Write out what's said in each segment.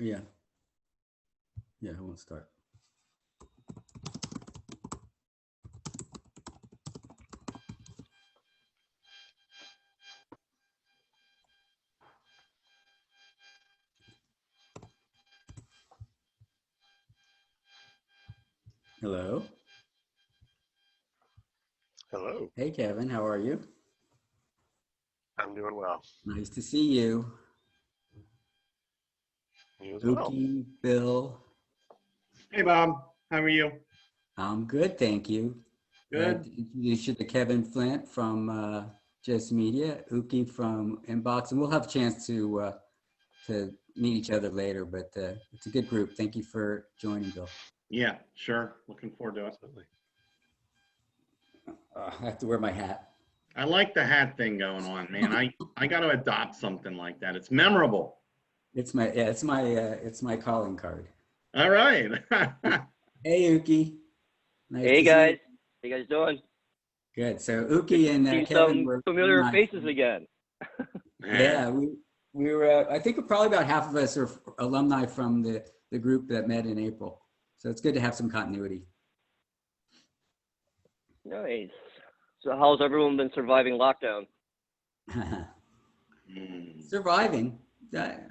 Yeah. Yeah, I won't start. Hello. Hello. Hey, Kevin, how are you? I'm doing well. Nice to see you. You as well. Uki, Bill. Hey, Bob. How are you? I'm good, thank you. Good. To introduce you to Kevin Flint from Just Media, Uki from Inbox, and we'll have a chance to meet each other later, but it's a good group. Thank you for joining, Bill. Yeah, sure. Looking forward to it. Absolutely. I have to wear my hat. I like the hat thing going on, man. I got to adopt something like that. It's memorable. It's my calling card. All right. Hey, Uki. Nice Hey to see guys, you. how you guys doing? Good. So Uki and See Kevin some were familiar my- faces again. Yeah, we were. I think probably about half of us are alumni from the group that met in April. So it's good to have some continuity. Nice. So how's everyone been surviving lockdown? Mm. Surviving,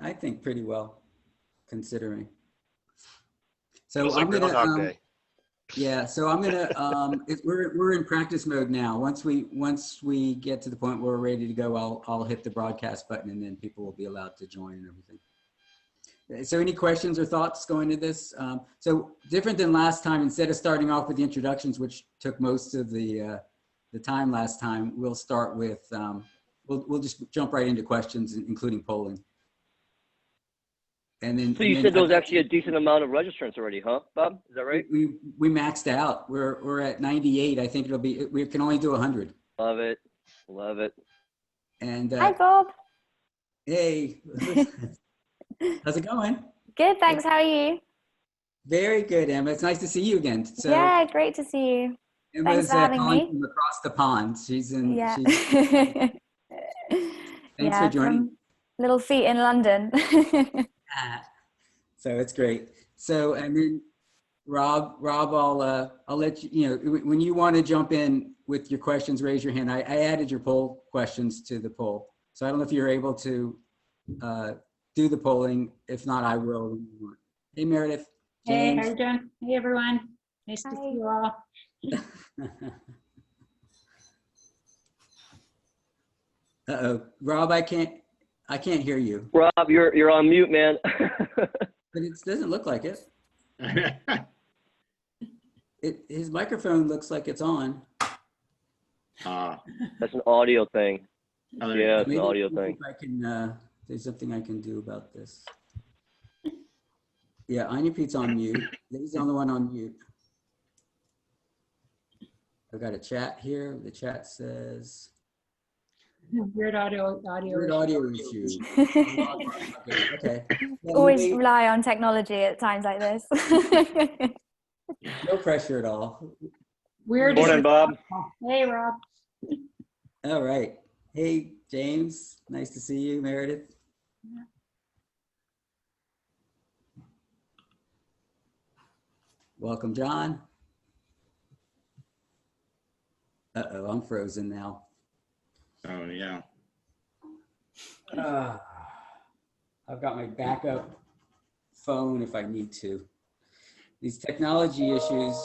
I think pretty well, considering. So Feels like I'm gonna. Groundhog Day. Yeah, so I'm gonna. We're in practice mode now. Once we get to the point where we're ready to go, I'll hit the broadcast button, and then people will be allowed to join and everything. So any questions or thoughts going to this? So different than last time, instead of starting off with the introductions, which took most of the time last time, we'll start with, we'll just jump right into questions, including polling. And then, So you said there was actually a decent amount of registrants already, huh, Bob? Is that right? We maxed out. We're at 98. I think we can only do 100. Love it. Love it. And Hi, Bob. hey, how's it going? Good, thanks. How are you? Very good, Emma. It's nice to see you again. So Yeah, great to see you. Emma's Thanks for having calling me. from across the pond. She's in. Yeah. Thanks Yeah, for joining. from little feet in London. So it's great. So and then Rob, I'll let you. You know, when you want to jump in with your questions, raise your hand. I added your poll questions to the poll, so I don't know if you're able to do the polling. If not, I will. Hey, Meredith. Hey, James. how you doing? Hey, everyone. Nice to Hi. see you all. Uh-oh, Rob, I can't hear you. Rob, you're on mute, man. But it doesn't look like it. His microphone looks like it's on. That's an audio thing. Yeah, it's an audio maybe thing. if I can, there's something I can do about this. Yeah, Anya Pete's on mute. He's the only one on mute. I've got a chat here. The chat says Weird audio. weird audio issue. Okay. Yeah, Always maybe- rely on technology at times like this. no pressure at all. Weird. Morning, Bob. Hey, Rob. All right. Hey, James. Nice to see you, Meredith. Welcome, John. Uh-oh, I'm frozen now. Oh, yeah. I've got my backup phone if I need to. These technology issues.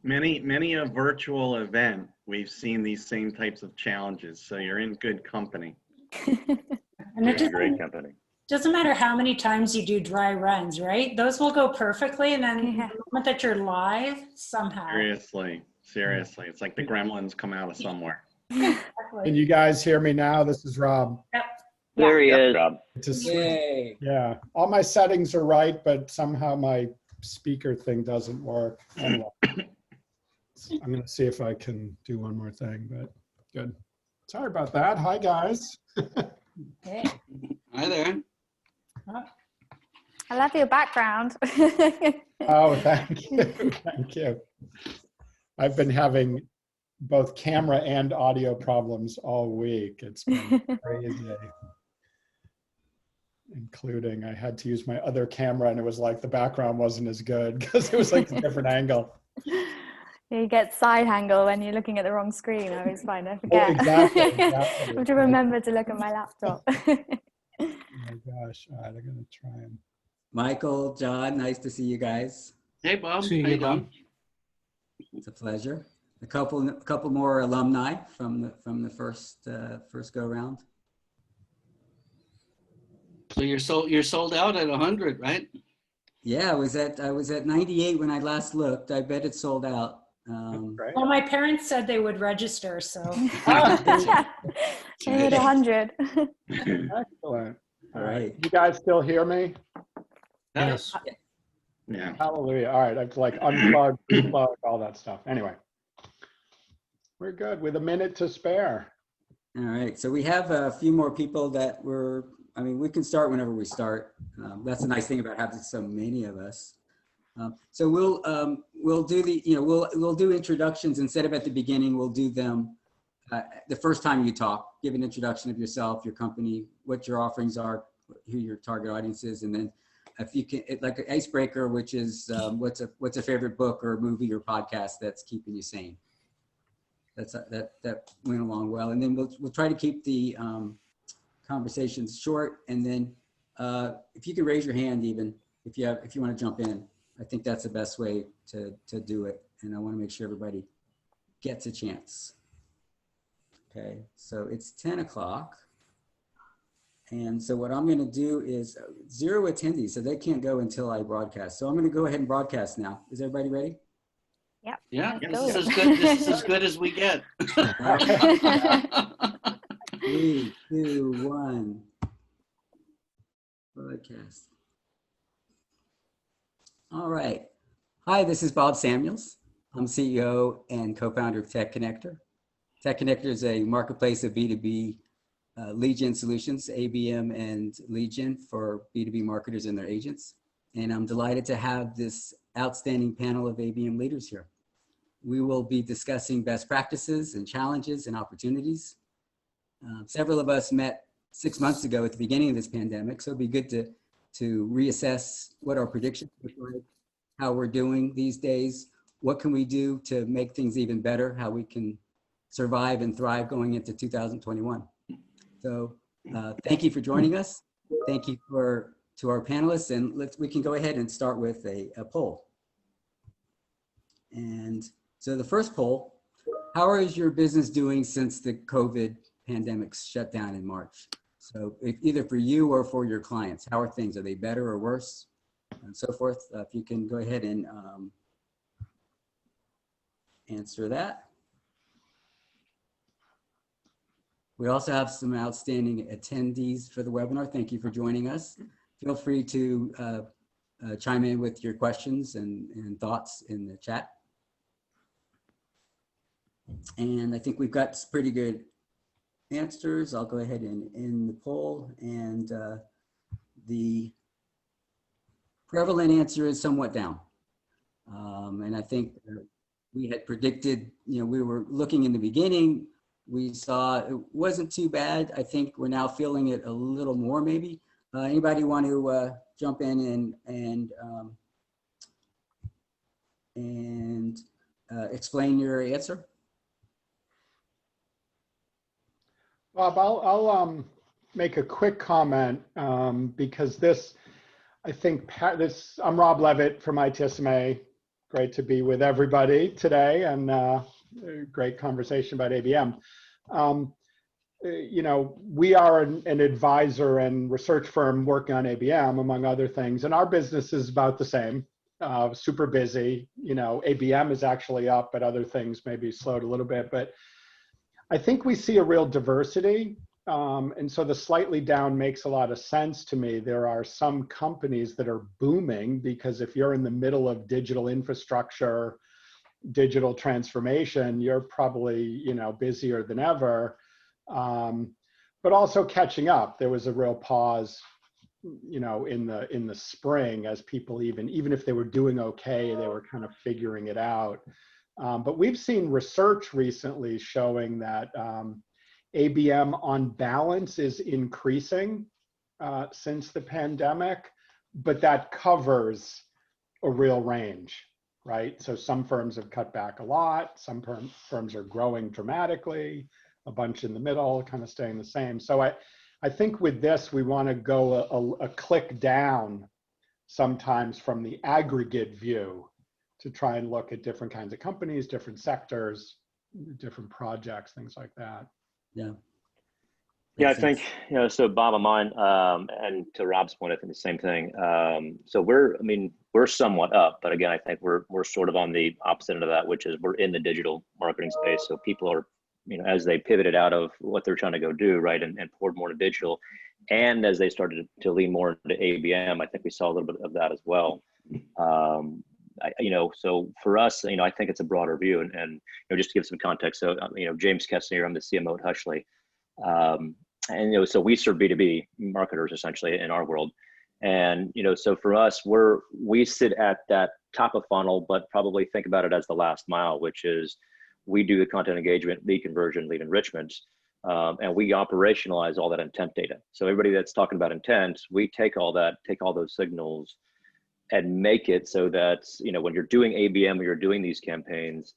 Many a virtual event, we've seen these same types of challenges. So you're in good company. And it It's a great doesn't, company. doesn't matter how many times you do dry runs, right? Those will go perfectly. And then Yeah. the moment that you're live, somehow. Seriously. It's like the gremlins come out of somewhere. Can you guys hear me now? This is Rob. There he is. Rob. To switch- Yay. yeah, all my settings are right, but somehow my speaker thing doesn't work. Anyway, I'm going to see if I can do one more thing, but good. Sorry about that. Hi, guys. Hey. Hi there. I love your background. Oh, thank you. Thank you. I've been having both camera and audio problems all week. It's been crazy. Including I had to use my other camera and it was like the background wasn't as good because it was like a different angle. You get side angle when you're looking at the wrong screen. I always find I Oh, forget. exactly. I have to remember to look at my laptop. Oh my gosh. All right, I'm going to try and. Michael, John, nice to see you guys. Hey, Bob. See How you, you Bob. doing? It's a pleasure. A couple more alumni from the first go round. So you're sold out at 100, right? Yeah, I was at 98 when I last looked. I bet it's sold out. Great. Well, my parents said they would register, so. They need 100. Excellent. All right. You guys still hear me? Yes. Yeah. Hallelujah. All right. I've like unplugged, replugged, all that stuff. Anyway, we're good with a minute to spare. All right. So we have a few more people that we can start whenever we start. That's the nice thing about having so many of us. So we'll do we'll do introductions instead of at the beginning. We'll do them the first time you talk. Give an introduction of yourself, your company, what your offerings are, who your target audience is, and then if you can, like an icebreaker, which is what's a favorite book or movie or podcast that's keeping you sane. That went along well, and then we'll try to keep the conversations short, and then if you can raise your hand, even if you want to jump in, I think that's the best way to do it, and I want to make sure everybody gets a chance. Okay, so it's 10 o'clock, and so what I'm going to do is 0 attendees, so they can't go until I broadcast. So I'm going to go ahead and broadcast now. Is everybody ready? Yep. Yeah, Let's this go. is as good. This is as good as we get. 3, 2, 1. Broadcast. All right. Hi, this is Bob Samuels. I'm CEO and co-founder of Tech Connector. Tech Connector is a marketplace of B2B lead gen solutions, ABM and lead gen for B2B marketers and their agents. And I'm delighted to have this outstanding panel of ABM leaders here. We will be discussing best practices and challenges and opportunities. Several of us met 6 months ago at the beginning of this pandemic, so it'd be good to reassess what our predictions look like, how we're doing these days, what can we do to make things even better, how we can survive and thrive going into 2021. So thank you for joining us. Thank you to our panelists, and we can go ahead and start with a poll. And so the first poll, how is your business doing since the COVID pandemic shut down in March? So either for you or for your clients, how are things? Are they better or worse? And so forth. If you can go ahead and answer that. We also have some outstanding attendees for the webinar. Thank you for joining us. Feel free to chime in with your questions and thoughts in the chat. And I think we've got pretty good answers. I'll go ahead and end the poll. And the prevalent answer is somewhat down. And I think we had predicted, we were looking in the beginning, we saw it wasn't too bad. I think we're now feeling it a little more maybe. Anybody want to jump in and explain your answer? Bob, I'll make a quick comment because this, I think I'm Rob Levitt from ITSMA. Great to be with everybody today, and great conversation about ABM. We are an advisor and research firm working on ABM, among other things, and our business is about the same, super busy. ABM is actually up, but other things maybe slowed a little bit. But I think we see a real diversity. And so the slightly down makes a lot of sense to me. There are some companies that are booming because if you're in the middle of digital infrastructure, digital transformation, you're probably, busier than ever. But also catching up. There was a real pause, in the spring as people even if they were doing okay, they were kind of figuring it out. But we've seen research recently showing that ABM on balance is increasing since the pandemic, but that covers a real range, right? So some firms have cut back a lot, some firms are growing dramatically, a bunch in the middle, kind of staying the same. So I think with this, we want to go a click down sometimes from the aggregate view to try and look at different kinds of companies, different sectors, different projects, things like that. Yeah. Yeah, I Makes think, sense. so Bob of mine, and to Rob's point, I think the same thing. So we're somewhat up, but again, I think we're sort of on the opposite end of that, which is we're in the digital marketing space. So people are, as they pivoted out of what they're trying to go do, right, and poured more into digital, and as they started to lean more into ABM, I think we saw a little bit of that as well. So for us, I think it's a broader view, and just to give some context. So, James Kessner, I'm the CMO at Hushly. And so we serve B2B marketers essentially in our world. And so for us, we sit at that top of funnel, but probably think about it as the last mile, which is we do the content engagement, lead conversion, lead enrichment, and we operationalize all that intent data. So everybody that's talking about intent, we take all those signals and make it so that when you're doing ABM or you're doing these campaigns,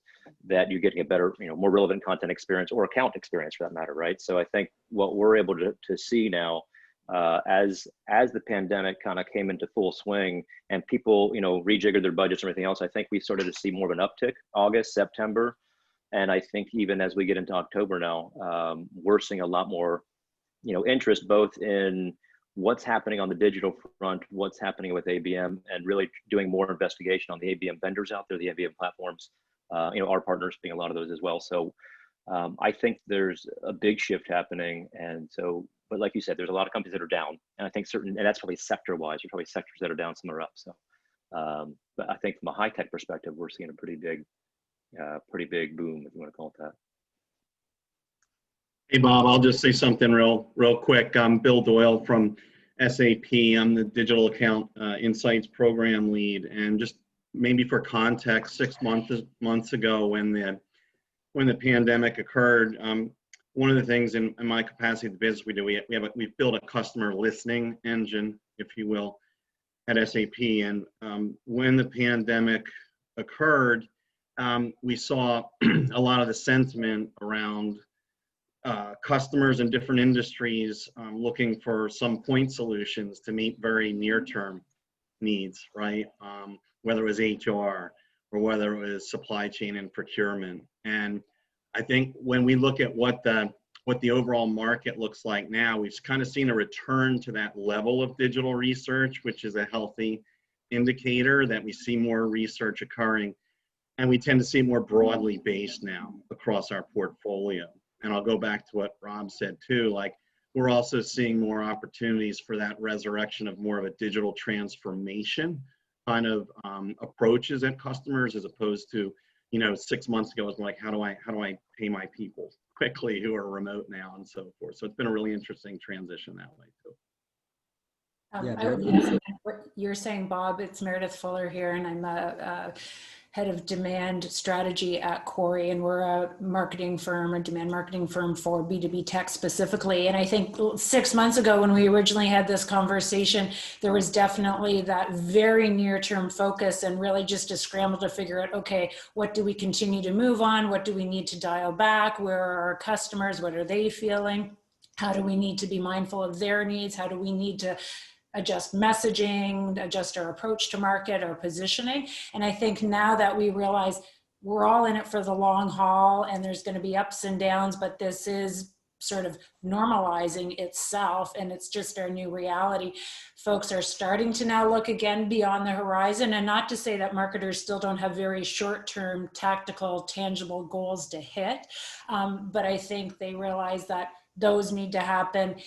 that you're getting a better, more relevant content experience or account experience for that matter, right? So I think what we're able to see now, as the pandemic kind of came into full swing and people, rejiggered their budgets and everything else, I think we started to see more of an uptick August, September. And I think even as we get into October now, we're seeing a lot more, interest both in what's happening on the digital front, what's happening with ABM, and really doing more investigation on the ABM vendors out there, the ABM platforms, our partners being a lot of those as well. So I think there's a big shift happening. And so, but like you said, there's a lot of companies that are down, and I think and that's probably sector wise, there's probably sectors that are down, some are up. So, but I think from a high tech perspective, we're seeing a pretty big boom, if you want to call it that. Hey, Bob, I'll just say something real quick. I'm Bill Doyle from SAP. I'm the Digital Account Insights Program Lead. And just maybe for context, 6 months ago when the pandemic occurred, one of the things in my capacity of the business we do, we've built a customer listening engine, if you will, at SAP. And when the pandemic occurred, we saw a lot of the sentiment around customers in different industries looking for some point solutions to meet very near-term needs, right? Whether it was HR or whether it was supply chain and procurement. And I think when we look at what the overall market looks like now, we've kind of seen a return to that level of digital research, which is a healthy indicator that we see more research occurring. And we tend to see more broadly based now across our portfolio. And I'll go back to what Rob said too, like we're also seeing more opportunities for that resurrection of more of a digital transformation kind of approaches at customers, as opposed to, 6 months ago, it was like, how do I pay my people quickly who are remote now and so forth. So it's been a really interesting transition that way too. You're saying, Bob, it's Meredith Fuller here, and I'm a head of demand strategy at Corey, and we're a marketing firm, a demand marketing firm for B2B tech specifically. And I think 6 months ago when we originally had this conversation, there was definitely that very near-term focus and really just a scramble to figure out, okay, what do we continue to move on? What do we need to dial back? Where are our customers? What are they feeling? How do we need to be mindful of their needs? How do we need to adjust messaging, adjust our approach to market, our positioning? And I think now that we realize we're all in it for the long haul and there's going to be ups and downs, but this is sort of normalizing itself and it's just our new reality. Folks are starting to now look again beyond the horizon, and not to say that marketers still don't have very short-term, tactical, tangible goals to hit, but I think they realize that those need to happen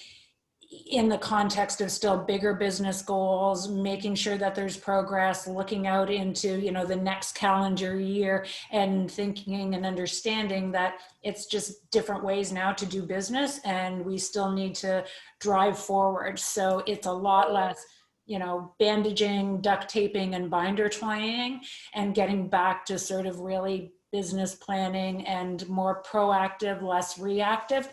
in the context of still bigger business goals, making sure that there's progress, looking out into, the next calendar year, and thinking and understanding that it's just different ways now to do business and we still need to drive forward. So it's a lot less, bandaging, duct taping, and binder twanging, and getting back to sort of really business planning and more proactive, less reactive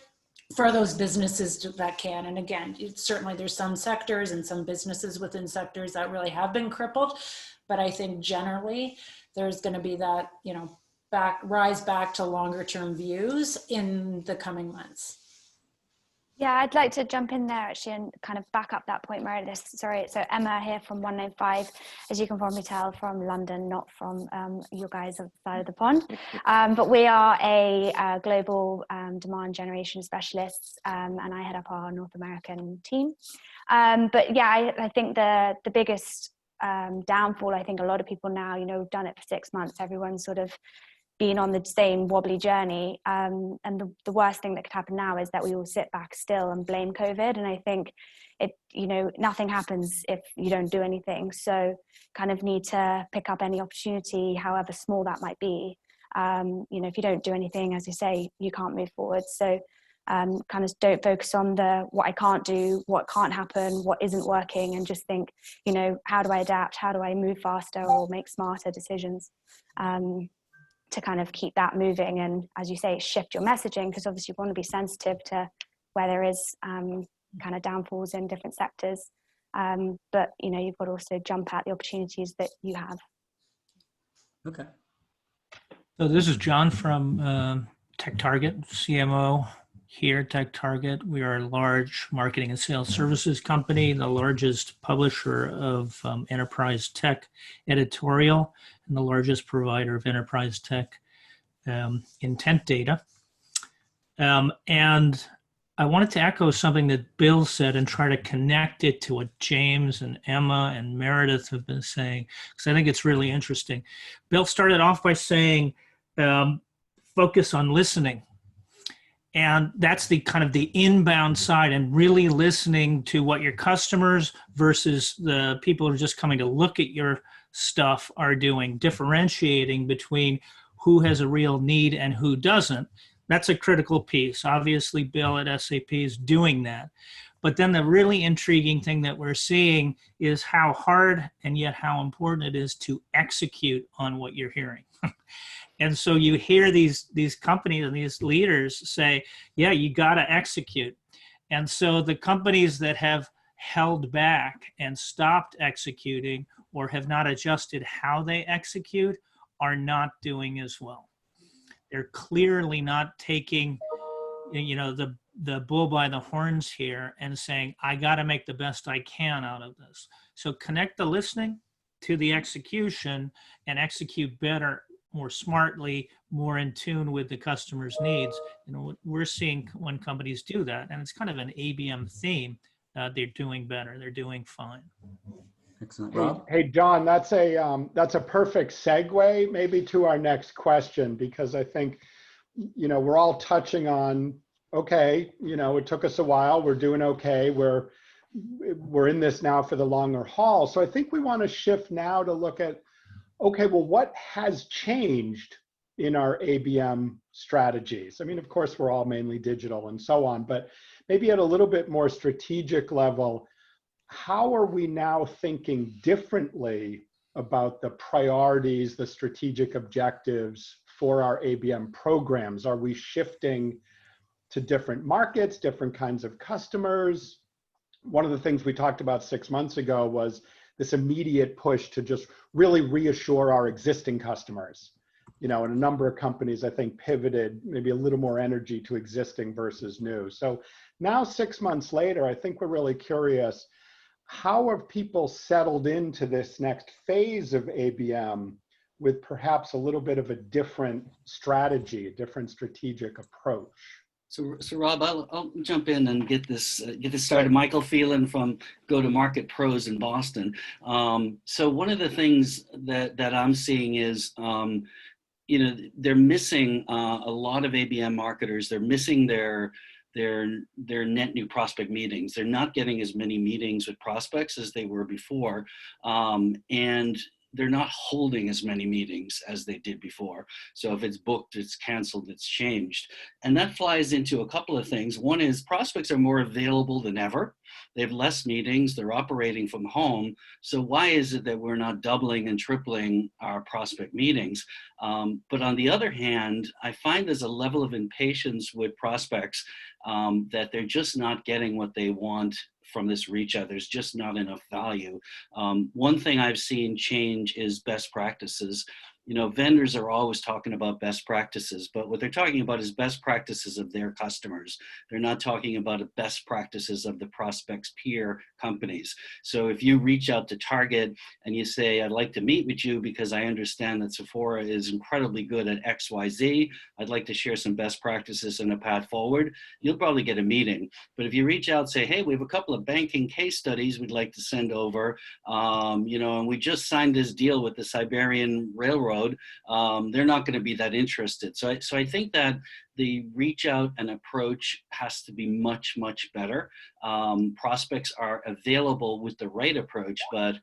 for those businesses that can. And again, certainly there's some sectors and some businesses within sectors that really have been crippled, but I think generally there's going to be that, you know, rise back to longer term views in the coming months. Yeah, I'd like to jump in there actually and kind of back up that point, Meredith. Sorry, so Emma here from 195, as you can probably tell, from London, not from you guys on the side of the pond. But we are a global demand generation specialists, and I head up our North American team. But yeah, I think the biggest downfall, I think a lot of people now, you know, we've done it for 6 months, everyone's sort of been on the same wobbly journey, and the worst thing that could happen now is that we all sit back still and blame COVID. And I think it, you know, nothing happens if you don't do anything. So kind of need to pick up any opportunity, however small that might be. You know, if you don't do anything, as you say, you can't move forward. So kind of don't focus on what I can't do, what can't happen, what isn't working, and just think, you know, how do I adapt? How do I move faster or make smarter decisions? To kind of keep that moving, and as you say, shift your messaging, because obviously you want to be sensitive to where there is kind of downfalls in different sectors, but you know, you've got to also jump at the opportunities that you have. Okay. So this is John from TechTarget, CMO here at TechTarget. We are a large marketing and sales services company, the largest publisher of enterprise tech editorial, and the largest provider of enterprise tech intent data. And I wanted to echo something that Bill said and try to connect it to what James and Emma and Meredith have been saying, because I think it's really interesting. Bill started off by saying, focus on listening. And that's the kind of the inbound side, and really listening to what your customers versus the people who are just coming to look at your stuff are doing, differentiating between who has a real need and who doesn't. That's a critical piece. Obviously, Bill at SAP is doing that. But then the really intriguing thing that we're seeing is how hard and yet how important it is to execute on what you're hearing. And so you hear these companies and these leaders say, yeah, you got to execute. And so the companies that have held back and stopped executing or have not adjusted how they execute are not doing as well. They're clearly not taking, you know, the bull by the horns here and saying, I got to make the best I can out of this. So connect the listening to the execution and execute better, more smartly, more in tune with the customer's needs. You know, we're seeing when companies do that, and it's kind of an ABM theme, they're doing better, they're doing fine. Excellent. Rob? Hey, John, that's a perfect segue maybe to our next question, because I think, you know, we're all touching on, okay, you know, it took us a while, we're doing okay, we're in this now for the longer haul. So I think we want to shift now to look at, okay, well, what has changed in our ABM strategies? I mean, of course, we're all mainly digital and so on, but maybe at a little bit more strategic level, how are we now thinking differently about the priorities, the strategic objectives for our ABM programs? Are we shifting to different markets, different kinds of customers? One of the things we talked about 6 months ago was this immediate push to just really reassure our existing customers. You know, and a number of companies, I think, pivoted maybe a little more energy to existing versus new. So now 6 months later, I think we're really curious, how have people settled into this next phase of ABM with perhaps a little bit of a different strategy, a different strategic approach? So Rob, I'll jump in and get this started. Michael Phelan from Go-to-Market Pros in Boston. So one of the things that I'm seeing is, you know, they're missing a lot of ABM marketers. They're missing their net new prospect meetings. They're not getting as many meetings with prospects as they were before, and they're not holding as many meetings as they did before. So if it's booked, it's canceled, it's changed. And that flies into a couple of things. One is prospects are more available than ever. They have less meetings. They're operating from home. So why is it that we're not doubling and tripling our prospect meetings? But on the other hand, I find there's a level of impatience with prospects that they're just not getting what they want from this reach out. There's just not enough value. One thing I've seen change is best practices. You know, vendors are always talking about best practices, but what they're talking about is best practices of their customers. They're not talking about best practices of the prospect's peer companies. So if you reach out to Target and you say, I'd like to meet with you because I understand that Sephora is incredibly good at XYZ, I'd like to share some best practices and a path forward, you'll probably get a meeting. But if you reach out and say, hey, we have a couple of banking case studies we'd like to send over, you know, and we just signed this deal with the Siberian Railroad, they're not going to be that interested. So I think that the reach out and approach has to be much, much better. Prospects are available with the right approach, but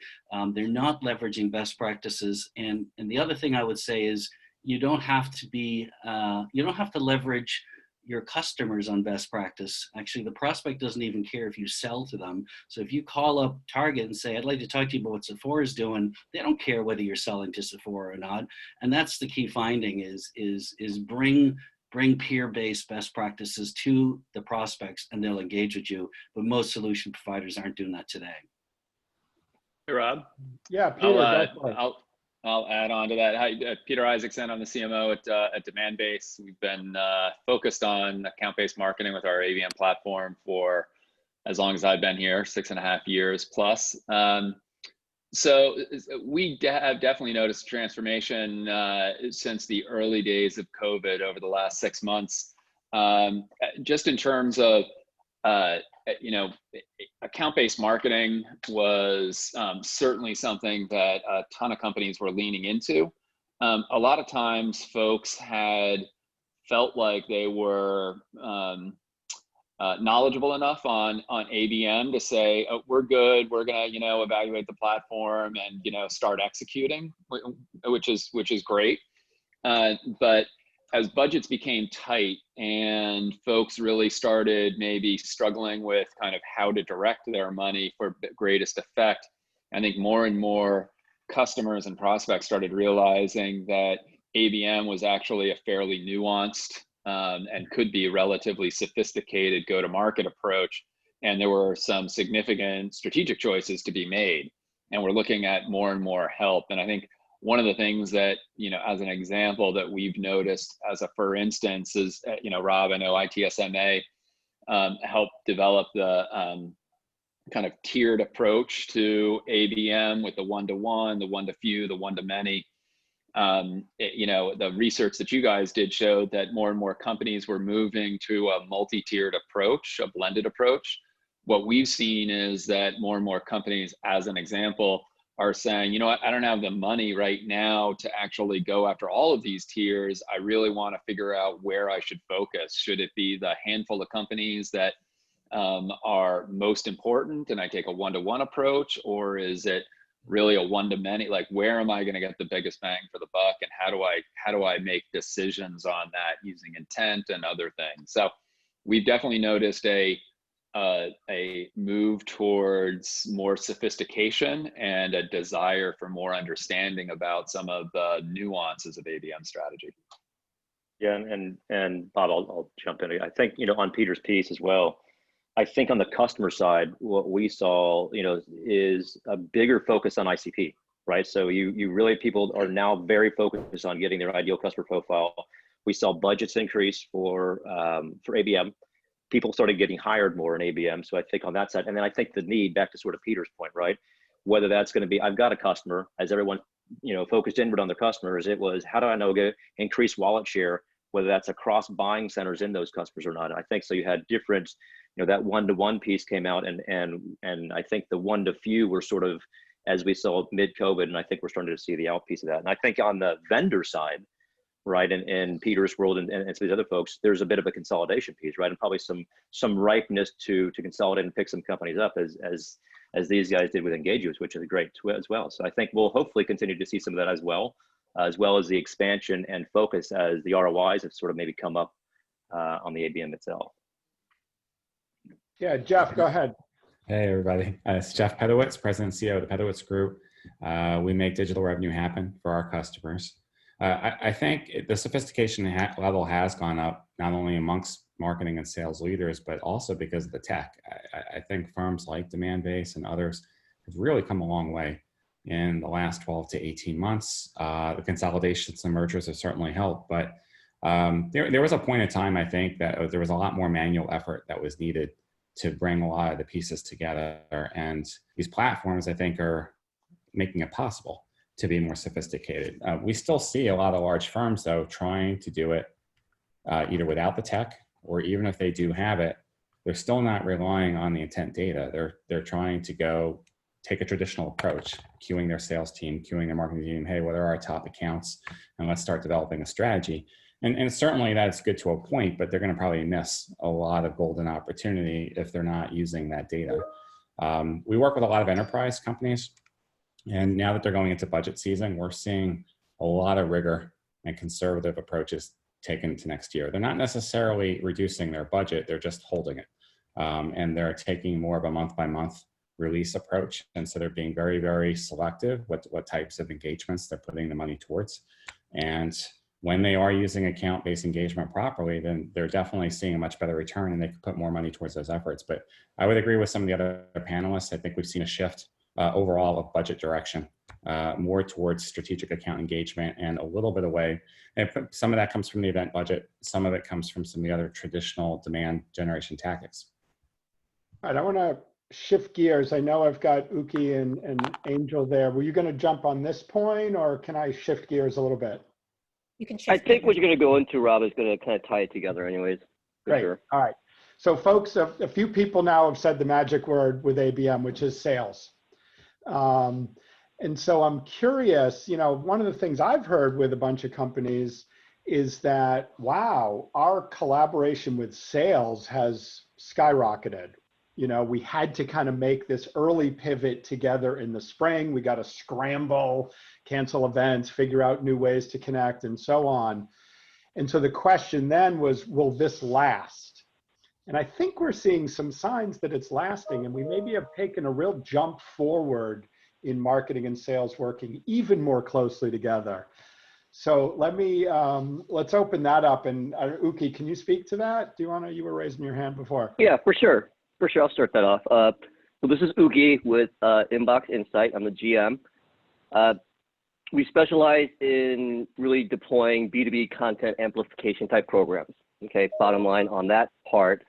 they're not leveraging best practices. And the other thing I would say is you don't have to leverage your customers on best practice. Actually, the prospect doesn't even care if you sell to them. So if you call up Target and say, I'd like to talk to you about what Sephora is doing, they don't care whether you're selling to Sephora or not. And that's the key finding is bring peer-based best practices to the prospects and they'll engage with you. But most solution providers aren't doing that today. Hey, Rob. Yeah, Peter, go for it. I'll add on to that. Hi, Peter Isaacson. I'm the CMO at Demandbase. We've been focused on account-based marketing with our ABM platform for as long as I've been here, 6.5 years plus. So we have definitely noticed transformation since the early days of COVID over the last 6 months. Just in terms of you know, account-based marketing was certainly something that a ton of companies were leaning into. A lot of times folks had felt like they were knowledgeable enough on ABM to say, oh, we're good, we're gonna, you know, evaluate the platform and, you know, start executing, which is great. But as budgets became tight and folks really started maybe struggling with kind of how to direct their money for the greatest effect, I think more and more customers and prospects started realizing that ABM was actually a fairly nuanced and could be relatively sophisticated go-to-market approach. And there were some significant strategic choices to be made. And we're looking at more and more help. And I think one of the things that, you know, as an example that we've noticed as a for instance is, you know, Rob, I know ITSMA helped develop the kind of tiered approach to ABM with the one-to-one, the one-to-few, the one-to-many. You know, the research that you guys did showed that more and more companies were moving to a multi-tiered approach, a blended approach. What we've seen is that more and more companies, as an example, are saying, you know what, I don't have the money right now to actually go after all of these tiers. I really want to figure out where I should focus. Should it be the handful of companies that are most important and I take a one-to-one approach, or is it really a one-to-many? Like, where am I going to get the biggest bang for the buck, and how do I make decisions on that using intent and other things? So we've definitely noticed a move towards more sophistication and a desire for more understanding about some of the nuances of ABM strategy. Yeah, and Bob, I'll jump in. I think, you know, on Peter's piece as well, I think on the customer side, what we saw, you know, is a bigger focus on ICP, right? So you really, people are now very focused on getting their ideal customer profile. We saw budgets increase for ABM. People started getting hired more in ABM. So I think on that side, and then I think the need, back to sort of Peter's point, right? Whether that's going to be, I've got a customer, as everyone, you know, focused inward on their customers, it was, how do I know get increase wallet share, whether that's across buying centers in those customers or not. And I think so you had different, you know, that one-to-one piece came out, and I think the one-to-few were sort of, as we saw mid-COVID, and I think we're starting to see the out piece of that. And I think on the vendor side, right, and in Peter's world and some of these other folks, there's a bit of a consolidation piece, right, and probably some ripeness to consolidate and pick some companies up as these guys did with Engagers, which is great as well. So I think we'll hopefully continue to see some of that as well as the expansion and focus as the ROIs have sort of maybe come up on the ABM itself. Yeah, Jeff, go ahead. Hey, everybody. It's Jeff Pedowitz, President and CEO of the Pedowitz Group. We make digital revenue happen for our customers. I think the sophistication level has gone up, not only amongst marketing and sales leaders, but also because of the tech. I think firms like Demandbase and others have really come a long way in the last 12 to 18 months. The consolidations and mergers have certainly helped, but there was a point in time, I think, that there was a lot more manual effort that was needed to bring a lot of the pieces together. And these platforms, I think, are making it possible to be more sophisticated. We still see a lot of large firms, though, trying to do it either without the tech, or even if they do have it, they're still not relying on the intent data. They're trying to go take a traditional approach, queuing their sales team, queuing their marketing team. Hey, what are our top accounts? And let's start developing a strategy. And certainly that's good to a point, but they're going to probably miss a lot of golden opportunity if they're not using that data. We work with a lot of enterprise companies, and now that they're going into budget season, we're seeing a lot of rigor and conservative approaches taken to next year. They're not necessarily reducing their budget, they're just holding it. And they're taking more of a month-by-month release approach. And so they're being very, very selective what types of engagements they're putting the money towards. And when they are using account-based engagement properly, then they're definitely seeing a much better return, and they can put more money towards those efforts. But I would agree with some of the other panelists. I think we've seen a shift overall of budget direction, more towards strategic account engagement and a little bit away. And some of that comes from the event budget. Some of it comes from some of the other traditional demand generation tactics. All right, I want to shift gears. I know I've got Uki and Angel there. Were you going to jump on this point, or can I shift gears a little bit? You can shift I think what you're going to go into, Rob, is going to kind of tie it together anyways. Great. Sure. All right. So folks, a few people now have said the magic word with ABM, which is sales. And so I'm curious, one of the things I've heard with a bunch of companies is that, wow, our collaboration with sales has skyrocketed. We had to kind of make this early pivot together in the spring. We got to scramble, cancel events, figure out new ways to connect, and so on. And so the question then was, will this last? And I think we're seeing some signs that it's lasting, and we maybe have taken a real jump forward in marketing and sales working even more closely together. So let's open that up. And Uki, can you speak to that? You were raising your hand before. Yeah, for sure. I'll start that off. So this is Uki with Inbox Insight. I'm the GM. We specialize in really deploying B2B content amplification type programs. Okay, bottom line on that part.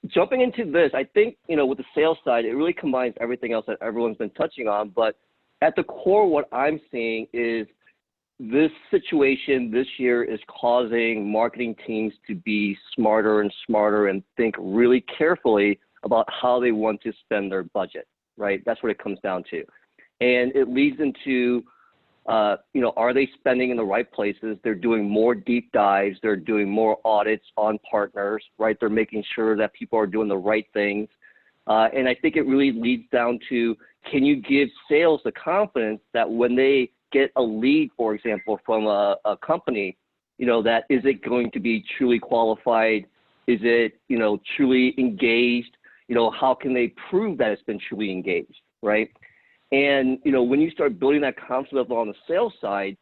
Jumping into this, I think, with the sales side, it really combines everything else that everyone's been touching on. But at the core, what I'm seeing is this situation this year is causing marketing teams to be smarter and smarter and think really carefully about how they want to spend their budget, right? That's what it comes down to. And it leads into, are they spending in the right places? They're doing more deep dives. They're doing more audits on partners, right? They're making sure that people are doing the right things. And I think it really leads down to, can you give sales the confidence that when they get a lead, for example, from a company, that is it going to be truly qualified? Is it, truly engaged? How can they prove that it's been truly engaged, right? And, when you start building that confidence level on the sales side,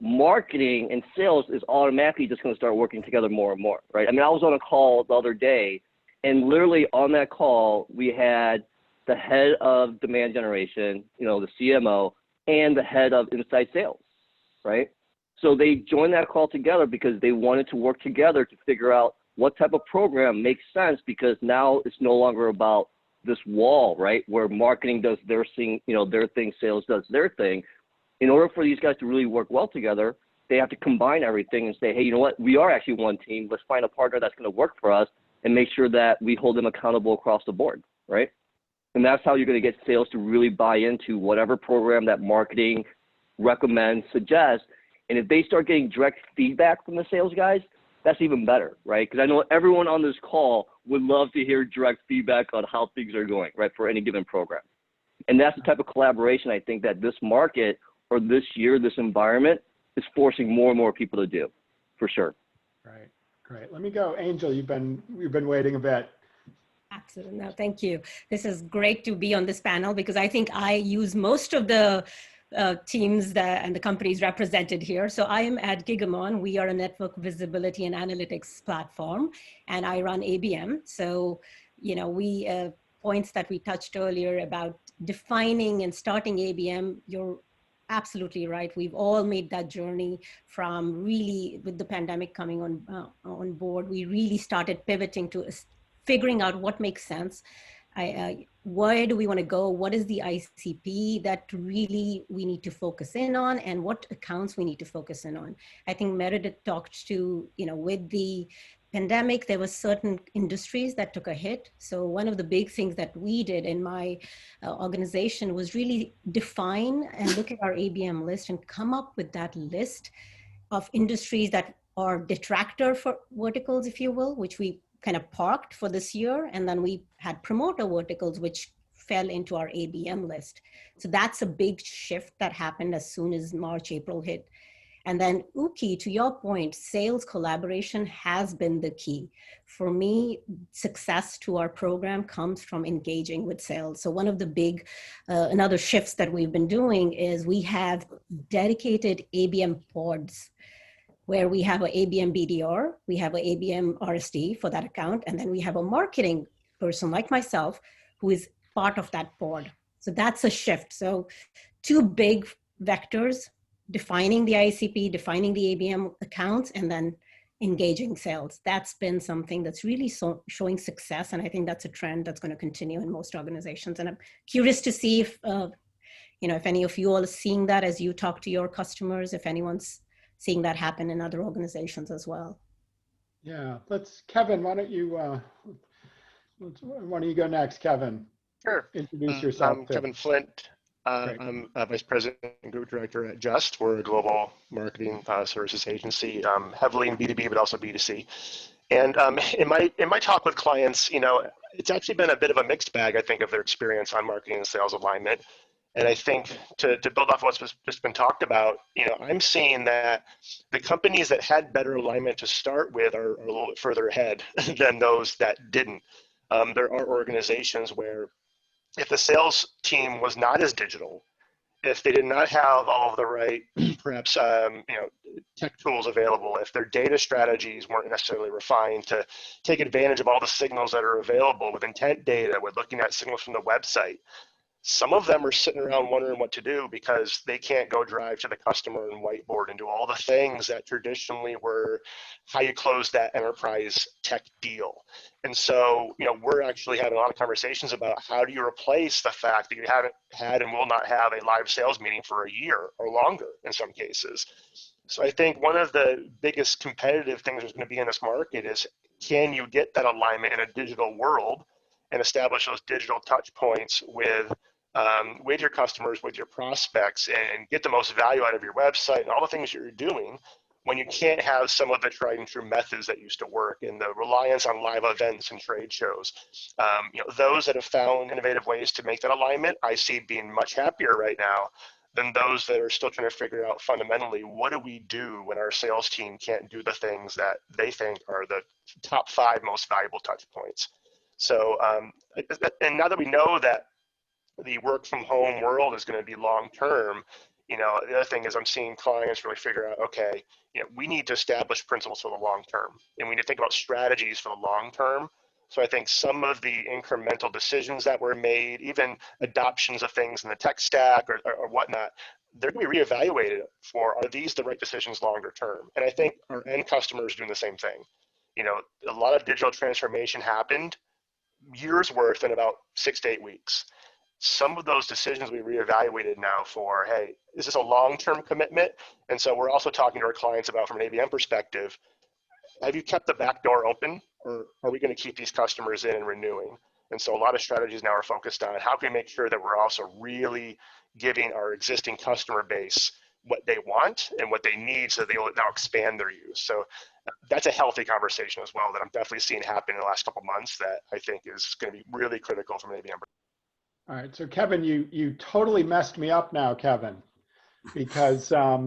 marketing and sales is automatically just going to start working together more and more, right? I mean, I was on a call the other day, and literally on that call, we had the head of demand generation, the CMO, and the head of inside sales, right? So they joined that call together because they wanted to work together to figure out what type of program makes sense, because now it's no longer about this wall, right? Where marketing does their thing, their thing, sales does their thing. In order for these guys to really work well together, they have to combine everything and say, hey, you know what? We are actually one team. Let's find a partner that's going to work for us and make sure that we hold them accountable across the board, right? And that's how you're going to get sales to really buy into whatever program that marketing recommends, suggests. And if they start getting direct feedback from the sales guys, that's even better, right? Because I know everyone on this call would love to hear direct feedback on how things are going, right, for any given program. And that's the type of collaboration I think that this market or this year, this environment is forcing more and more people to do, for sure. Right, great. Let me go, Angel. You've been waiting a bit. Absolutely. No, thank you. This is great to be on this panel because I think I use most of the teams and the companies represented here. So I am at Gigamon. We are a network visibility and analytics platform, and I run ABM. So, you know, points that we touched earlier about defining and starting ABM, you're absolutely right. We've all made that journey from really, with the pandemic coming on board, we really started pivoting to figuring out what makes sense. Where do we want to go? What is the ICP that really we need to focus in on, and what accounts we need to focus in on? I think Meredith talked to, you know, with the pandemic, there were certain industries that took a hit. So one of the big things that we did in my organization was really define and look at our ABM list and come up with that list of industries that are detractor for verticals, if you will, which we kind of parked for this year. And then we had promoter verticals, which fell into our ABM list. So that's a big shift that happened as soon as March, April hit. And then Uki, to your point, sales collaboration has been the key. For me, success to our program comes from engaging with sales. So one of the big, another shifts that we've been doing is we have dedicated ABM pods where we have an ABM BDR, we have an ABM RSD for that account, and then we have a marketing person like myself who is part of that pod. So that's a shift. So two big vectors: defining the ICP, defining the ABM accounts, and then engaging sales. That's been something that's really showing success. And I think that's a trend that's going to continue in most organizations. And I'm curious to see if, you know, if any of you all are seeing that as you talk to your customers, if anyone's seeing that happen in other organizations as well. Yeah, Kevin, why don't you go next, Kevin? Sure. Introduce yourself. I'm Kevin Flint. I'm a Vice President and Group Director at Just. We're a global marketing services agency, heavily in B2B, but also B2C. And in my talk with clients, you know, it's actually been a bit of a mixed bag, I think, of their experience on marketing and sales alignment. And I think to build off what's just been talked about, you know, I'm seeing that the companies that had better alignment to start with are a little bit further ahead than those that didn't. There are organizations where if the sales team was not as digital, if they did not have all of the right, perhaps, you know, tech tools available, if their data strategies weren't necessarily refined to take advantage of all the signals that are available with intent data, with looking at signals from the website, some of them are sitting around wondering what to do because they can't go drive to the customer and whiteboard and do all the things that traditionally were how you close that enterprise tech deal. And so, you know, we're actually having a lot of conversations about how do you replace the fact that you haven't had and will not have a live sales meeting for a year or longer in some cases. So I think one of the biggest competitive things that's going to be in this market is, can you get that alignment in a digital world and establish those digital touch points with your customers, with your prospects, and get the most value out of your website and all the things you're doing when you can't have some of the tried and true methods that used to work and the reliance on live events and trade shows. You know, those that have found innovative ways to make that alignment, I see being much happier right now than those that are still trying to figure out fundamentally, what do we do when our sales team can't do the things that they think are the top 5 most valuable touch points. So, and now that we know that the work from home world is going to be long-term, you know, the other thing is I'm seeing clients really figure out, okay, you know, we need to establish principles for the long term, and we need to think about strategies for the long term. So I think some of the incremental decisions that were made, even adoptions of things in the tech stack or whatnot, they're going to be reevaluated for, are these the right decisions longer term? And I think our end customers are doing the same thing. You know, a lot of digital transformation happened years worth in about 6 to 8 weeks. Some of those decisions we reevaluated now for, hey, is this a long-term commitment? And so we're also talking to our clients about, from an ABM perspective, have you kept the back door open, or are we going to keep these customers in and renewing? And so a lot of strategies now are focused on how can we make sure that we're also really giving our existing customer base what they want and what they need so they'll now expand their use. So that's a healthy conversation as well that I'm definitely seeing happen in the last couple of months that I think is going to be really critical from an ABM. All right, so Kevin, you totally messed me up now, Kevin, because I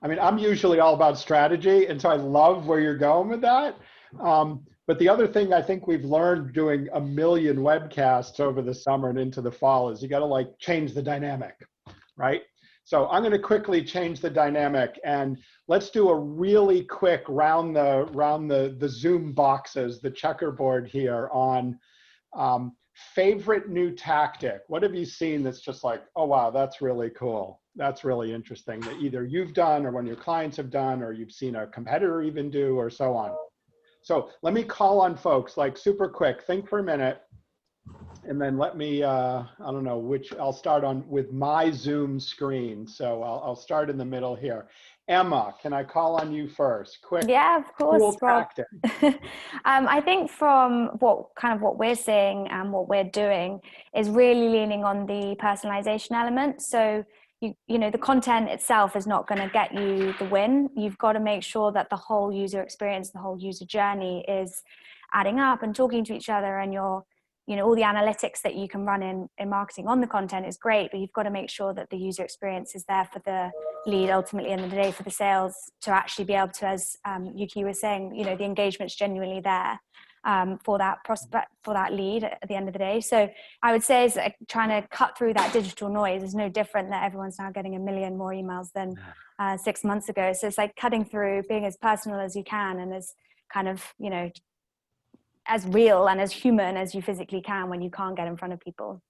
mean, I'm usually all about strategy, and so I love where you're going with that. But the other thing I think we've learned doing a million webcasts over the summer and into the fall is you got to like change the dynamic, right? So I'm going to quickly change the dynamic, and let's do a really quick round the Zoom boxes, the checkerboard here on favorite new tactic. What have you seen that's just like, oh wow, that's really cool. That's really interesting that either you've done or one of your clients have done, or you've seen a competitor even do, or so on. So let me call on folks, like super quick, think for a minute, and then let me, I don't know which, I'll start on with my Zoom screen. So I'll start in the middle here. Emma, can I call on you first? Quick. Yeah, of course, cool Rob. tactic. I think from what we're seeing and what we're doing is really leaning on the personalization element. So you know, the content itself is not going to get you the win. You've got to make sure that the whole user experience, the whole user journey is adding up and talking to each other, and you're, you know, all the analytics that you can run in marketing on the content is great, but you've got to make sure that the user experience is there for the lead, ultimately in the day for the sales, to actually be able to, as Yuki was saying, you know, the engagement's genuinely there for that prospect, for that lead at the end of the day. So I would say is trying to cut through that digital noise is no different that everyone's now getting 1 million more emails than 6 months ago. So it's like cutting through, being as personal as you can, and as kind of, you know, as real and as human as you physically can when you can't get in front of people.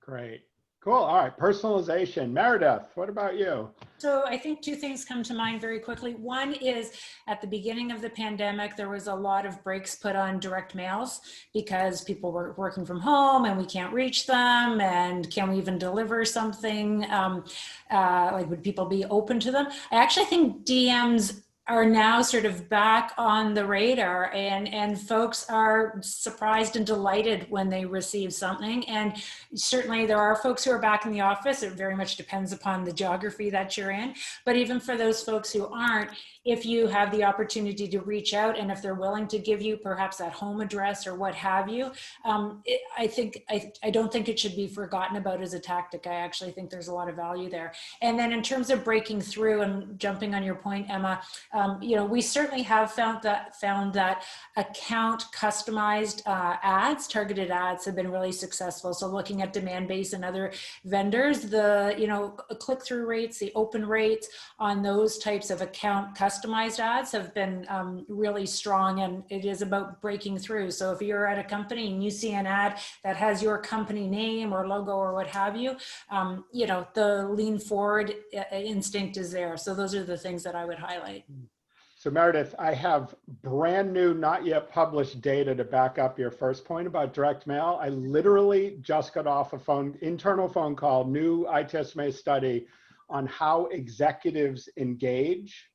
Great. Cool. All right. Personalization. Meredith, what about you? So I think two things come to mind very quickly. One is at the beginning of the pandemic, there was a lot of brakes put on direct mails because people were working from home and we can't reach them. And can we even deliver something? Like, would people be open to them? I actually think DMs are now sort of back on the radar, and folks are surprised and delighted when they receive something. And certainly there are folks who are back in the office. It very much depends upon the geography that you're in. But even for those folks who aren't, if you have the opportunity to reach out, and if they're willing to give you perhaps that home address or what have you, I don't think it should be forgotten about as a tactic. I actually think there's a lot of value there. And then in terms of breaking through and jumping on your point, Emma, you know, we certainly have found that account customized ads, targeted ads, have been really successful. So looking at Demandbase and other vendors, the, you know, click-through rates, the open rates on those types of account customized ads have been really strong, and it is about breaking through. So if you're at a company and you see an ad that has your company name or logo or what have you, you know, the lean forward instinct is there. So those are the things that I would highlight. So Meredith, I have brand new, not yet published data to back up your first point about direct mail. I literally just got off a internal phone call, new ITSMA study on how executives engage.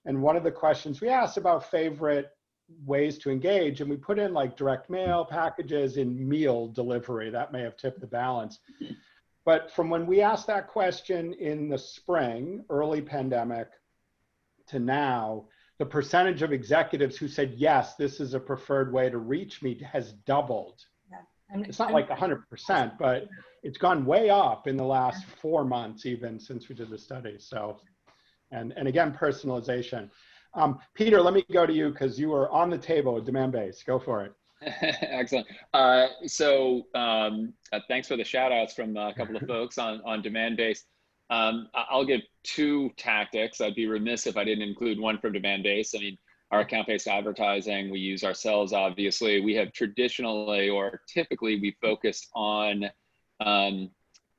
And one of the questions we asked about favorite ways to engage, and we put in like direct mail, packages, in meal delivery. That may have tipped the balance. But from when we asked that question in the spring, early pandemic, to now, the percentage of executives who said, yes, this is a preferred way to reach me has doubled. Yeah. It's not like 100%, but it's gone way up in the last 4 months, even since we did the study. So, and again, personalization. Peter, let me go to you because you were on the table with Demandbase. Go for it. Excellent. Thanks for the shout outs from a couple of folks on Demandbase. I'll give two tactics. I'd be remiss if I didn't include one from Demandbase. I mean, our account-based advertising, we use ourselves, obviously. We have traditionally, or typically, we focused on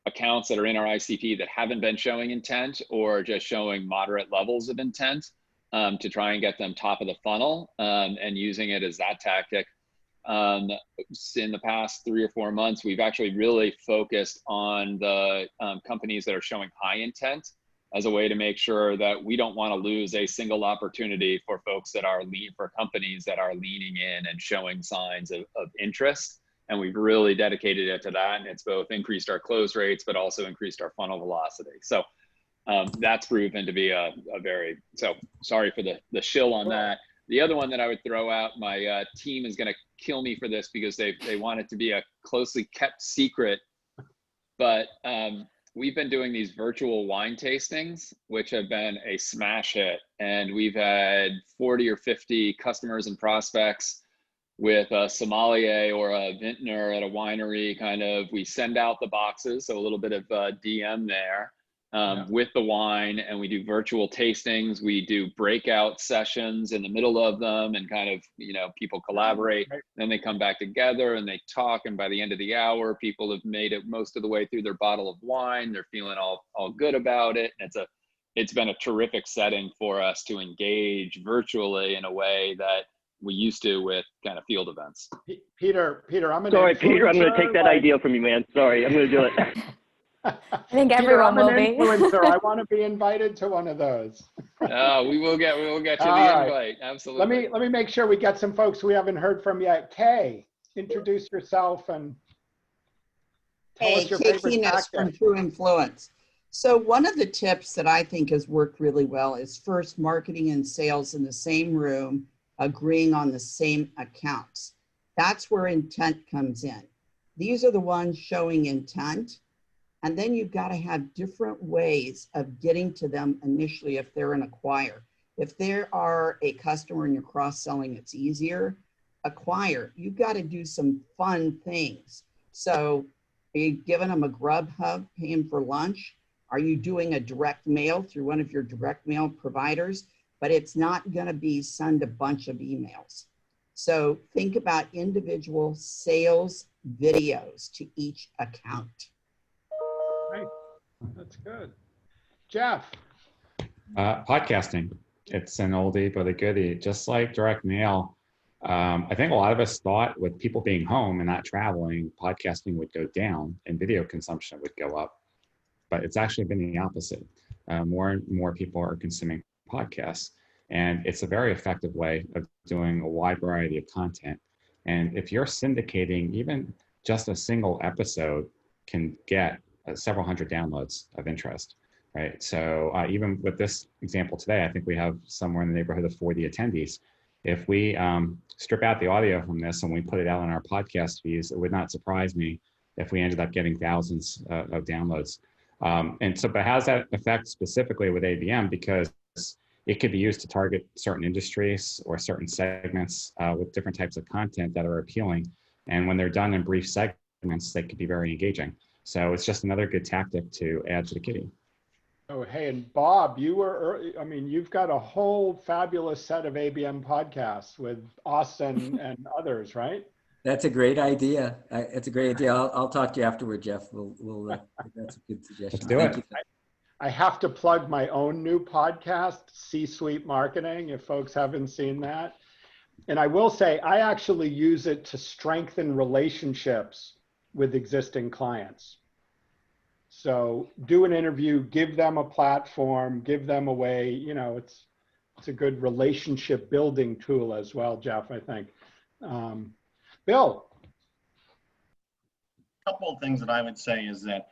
accounts that are in our ICP that haven't been showing intent or just showing moderate levels of intent to try and get them top of the funnel and using it as that tactic. In the past 3 or 4 months, we've actually really focused on the companies that are showing high intent as a way to make sure that we don't want to lose a single opportunity for folks that are for companies that are leaning in and showing signs of interest. And we've really dedicated it to that. And it's both increased our close rates, but also increased our funnel velocity. So that's proven to be so sorry for the shill on that. The other one that I would throw out, my team is going to kill me for this because they want it to be a closely kept secret, but we've been doing these virtual wine tastings, which have been a smash hit. And we've had 40 or 50 customers and prospects with a sommelier or a vintner at a winery. Kind of, we send out the boxes, so a little bit of DM there with the wine, and we do virtual tastings. We do breakout sessions in the middle of them, and kind of, you know, people collaborate. Then they come back together and they talk, and by the end of the hour, people have made it most of the way through their bottle of wine. They're feeling all good about it. And it's been a terrific setting for us to engage virtually in a way that we used to with kind of field events. Peter, I'm an Sorry, Peter, I'm going to take that influencer, idea from you, man. Sorry, I'm going to do it. I think Peter, everyone I'm will an be. influencer. I want to be invited to one of those. We will get you the All invite. right. Absolutely. Let me make sure we get some folks we haven't heard from yet. Kay, introduce yourself and tell us your Kay favorite Keenest from tactic. True Influence. So one of the tips that I think has worked really well is first marketing and sales in the same room, agreeing on the same accounts. That's where intent comes in. These are the ones showing intent. And then you've got to have different ways of getting to them initially if they're an acquire. If they are a customer and you're cross-selling, it's easier. Acquire, you've got to do some fun things. So are you giving them a Grubhub, paying for lunch? Are you doing a direct mail through one of your direct mail providers? But it's not going to be send a bunch of emails. So think about individual sales videos to each account. Right. That's good. Jeff. Podcasting. It's an oldie but a goodie. Just like direct mail, I think a lot of us thought with people being home and not traveling, podcasting would go down and video consumption would go up. But it's actually been the opposite. More and more people are consuming podcasts. And it's a very effective way of doing a wide variety of content. And if you're syndicating, even just a single episode can get several hundred downloads of interest, right? So even with this example today, I think we have somewhere in the neighborhood of 40 attendees. If we strip out the audio from this and we put it out on our podcast feeds, it would not surprise me if we ended up getting thousands of downloads. And so, but how does that affect specifically with ABM? Because it could be used to target certain industries or certain segments with different types of content that are appealing. And when they're done in brief segments, they could be very engaging. So it's just another good tactic to add to the kitty. Oh, hey, and Bob, you were early, I mean, you've got a whole fabulous set of ABM podcasts with Austin and others, right? That's a great idea. It's a great idea. I'll talk to you afterward, Jeff. We'll that's a good suggestion. Let's do it. I have to plug my own new podcast, C-Suite Marketing, if folks haven't seen that. And I will say, I actually use it to strengthen relationships with existing clients. So do an interview, give them a platform, give them a way, you know, it's a good relationship building tool as well, Jeff, I think. Bill. A couple of things that I would say is that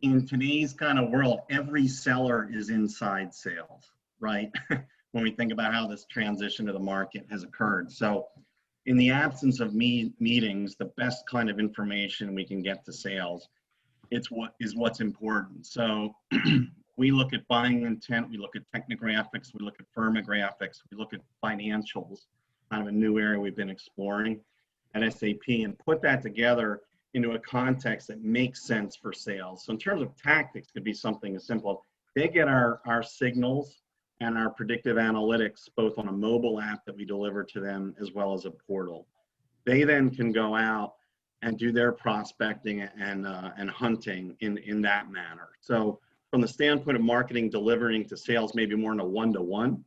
in today's kind of world, every seller is inside sales, right? When we think about how this transition to the market has occurred. So in the absence of meetings, the best kind of information we can get to sales, it's what's important. So we look at buying intent, we look at technographics, we look at firmographics, we look at financials, kind of a new area we've been exploring at SAP, and put that together into a context that makes sense for sales. So in terms of tactics, it could be something as simple. They get our signals and our predictive analytics, both on a mobile app that we deliver to them, as well as a portal. They then can go out and do their prospecting and hunting in that manner. So from the standpoint of marketing, delivering to sales, maybe more in a one-to-one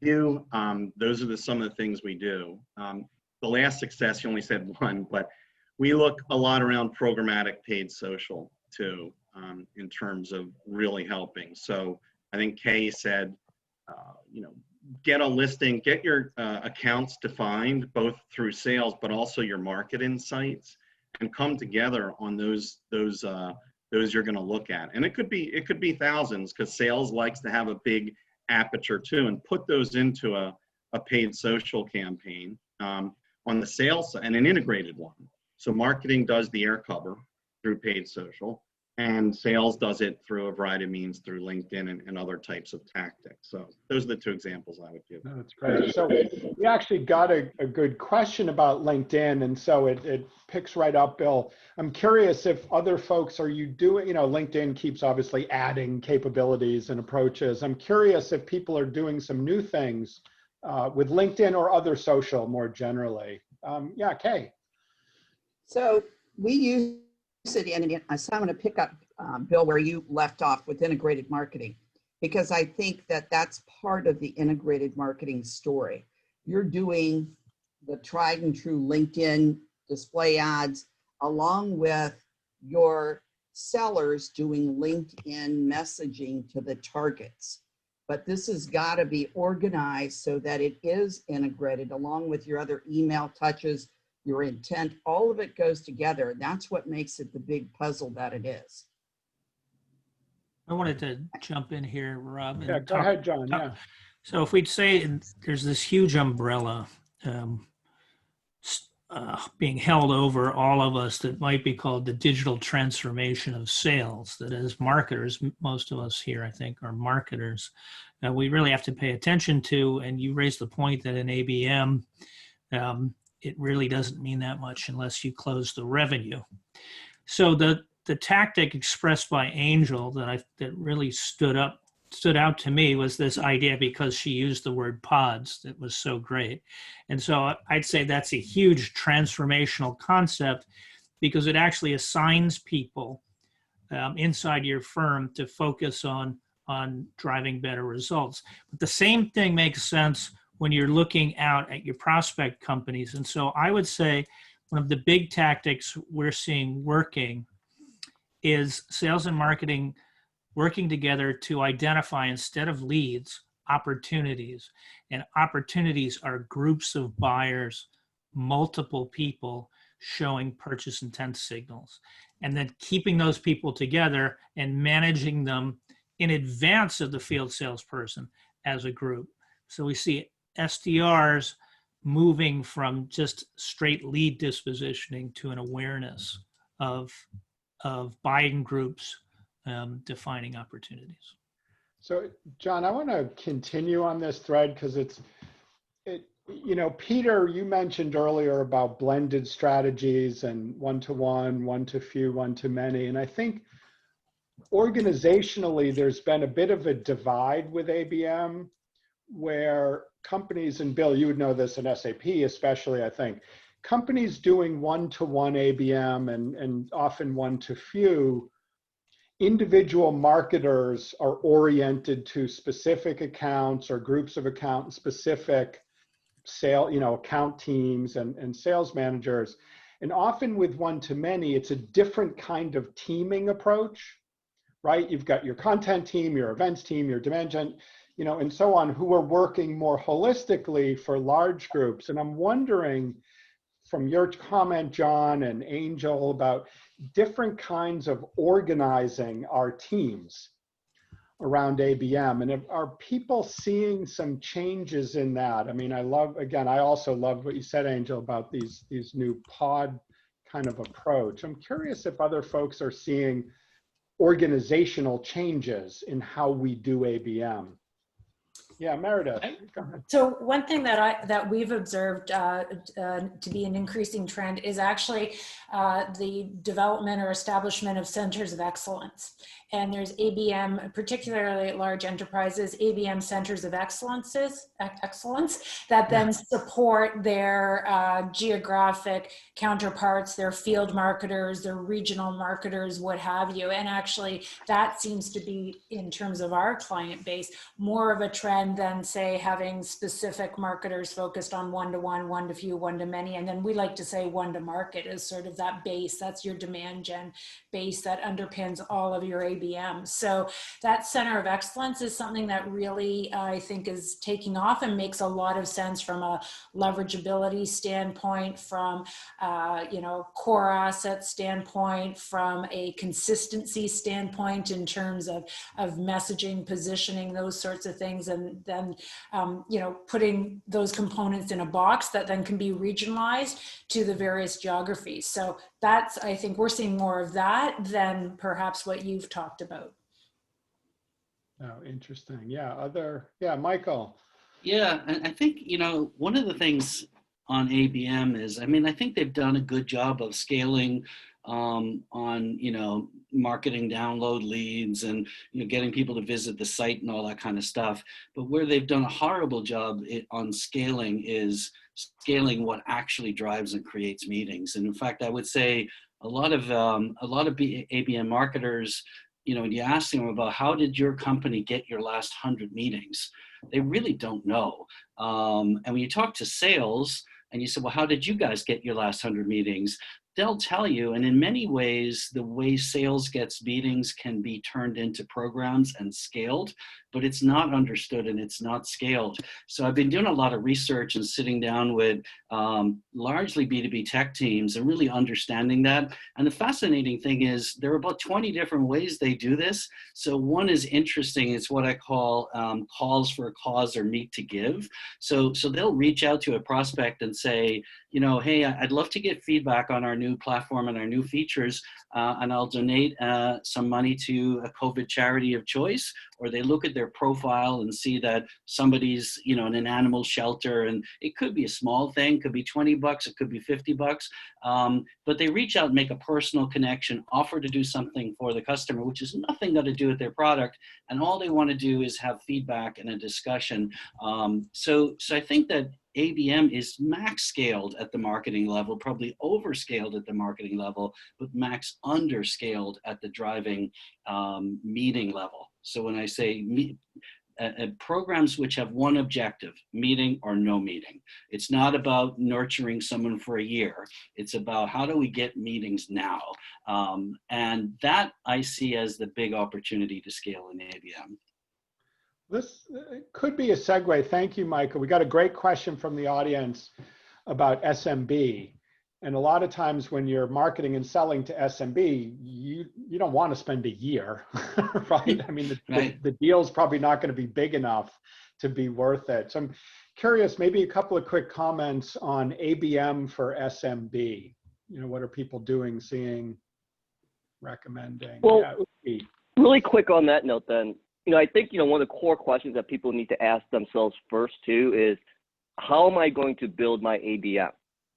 view, those are some of the things we do. The last success, you only said one, but we look a lot around programmatic paid social too, in terms of really helping. So I think Kay said, you know, get a listing, get your accounts defined both through sales, but also your market insights, and come together on those you're going to look at. And it could be thousands, because sales likes to have a big aperture too, and put those into a paid social campaign on the sales side, and an integrated one. So marketing does the air cover through paid social. And sales does it through a variety of means, through LinkedIn and other types of tactics. So those are the two examples I would give. That's great. So we actually got a good question about LinkedIn, and so it picks right up, Bill. I'm curious if other folks, are you doing, LinkedIn keeps obviously adding capabilities and approaches. I'm curious if people are doing some new things with LinkedIn or other social more generally. Yeah, Kay. So we use it, and so I'm going to pick up, Bill, where you left off with integrated marketing, because I think that that's part of the integrated marketing story. You're doing the tried and true LinkedIn display ads along with your sellers doing LinkedIn messaging to the targets. But this has got to be organized so that it is integrated along with your other email touches, your intent, all of it goes together. That's what makes it the big puzzle that it is. I wanted to jump in here, Rob. Yeah, go ahead, John. Yeah. So if we'd say there's this huge umbrella being held over all of us that might be called the digital transformation of sales, that as marketers, most of us here, I think, are marketers, we really have to pay attention to. And you raised the point that in ABM, it really doesn't mean that much unless you close the revenue. So the tactic expressed by Angel that really stood out to me was this idea, because she used the word pods, that was so great. And so I'd say that's a huge transformational concept, because it actually assigns people inside your firm to focus on driving better results. But the same thing makes sense when you're looking out at your prospect companies. And so I would say one of the big tactics we're seeing working is sales and marketing working together to identify, instead of leads, opportunities. And opportunities are groups of buyers, multiple people showing purchase intent signals. And then keeping those people together and managing them in advance of the field salesperson as a group. So we see SDRs moving from just straight lead dispositioning to an awareness of buying groups, defining opportunities. So, John, I want to continue on this thread because Peter, you mentioned earlier about blended strategies and one-to-one, one-to-few, one-to-many. And I think organizationally, there's been a bit of a divide with ABM where companies, and Bill, you would know this in SAP especially, I think, companies doing one-to-one ABM and often one-to-few, individual marketers are oriented to specific accounts or groups of accounts, specific account teams and sales managers. And often with one-to-many, it's a different kind of teaming approach, right? You've got your content team, your events team, your demand gen, and so on, who are working more holistically for large groups. And I'm wondering, from your comment, John and Angel, about different kinds of organizing our teams around ABM. And are people seeing some changes in that? I mean, I also love what you said, Angel, about these new pod kind of approach. I'm curious if other folks are seeing organizational changes in how we do ABM. Yeah, Meredith. So one thing that we've observed to be an increasing trend is actually the development or establishment of centers of excellence. And there's ABM, particularly at large enterprises, ABM centers of excellence that then support their geographic counterparts, their field marketers, their regional marketers, what have you. And actually that seems to be, in terms of our client base, more of a trend than, say, having specific marketers focused on one-to-one, one-to-few, one-to-many. And then we like to say one-to-market is sort of that base. That's your demand gen base that underpins all of your ABM. So that center of excellence is something that really, I think, is taking off and makes a lot of sense from a leverageability standpoint, from core asset standpoint, from a consistency standpoint in terms of messaging, positioning, those sorts of things. and then, you know, putting those components in a box that then can be regionalized to the various geographies. So that's, I think we're seeing more of that than perhaps what you've talked about. Oh, interesting. Yeah, Michael. Yeah, and I think, you know, one of the things on ABM is, I mean, I think they've done a good job of scaling on, you know, marketing download leads and, you know, getting people to visit the site and all that kind of stuff. But where they've done a horrible job on scaling is scaling what actually drives and creates meetings. And in fact, I would say a lot of ABM marketers, you know, when you ask them about how did your company get your last 100 meetings, they really don't know. And when you talk to sales and you say, well, how did you guys get your last 100 meetings? They'll tell you, and in many ways, the way sales gets meetings can be turned into programs and scaled, but it's not understood and it's not scaled. So I've been doing a lot of research and sitting down with largely B2B tech teams and really understanding that. And the fascinating thing is there are about 20 different ways they do this. So one is interesting. It's what I call calls for a cause or meet to give. So they'll reach out to a prospect and say, you know, hey, I'd love to get feedback on our new platform and our new features, and I'll donate some money to a COVID charity of choice. Or they look at their profile and see that somebody's, you know, in an animal shelter, and it could be a small thing, could be 20 bucks, it could be 50 bucks. But they reach out and make a personal connection, offer to do something for the customer, which has nothing got to do with their product. And all they want to do is have feedback and a discussion. So I think that ABM is max scaled at the marketing level, probably overscaled at the marketing level, but max underscaled at the driving meeting level. So when I say programs which have one objective, meeting or no meeting, it's not about nurturing someone for a year. It's about how do we get meetings now? And that I see as the big opportunity to scale in ABM. This could be a segue. Thank you, Michael. We got a great question from the audience about SMB. And a lot of times when you're marketing and selling to SMB, you don't want to spend a year, right? I mean, the deal's probably not going to be big enough to be worth it. So I'm curious, maybe a couple of quick comments on ABM for SMB. You know, what are people doing, seeing, recommending? Well, really quick on that note then, you know, I think, you know, one of the core questions that people need to ask themselves first too is, how am I going to build my ABM,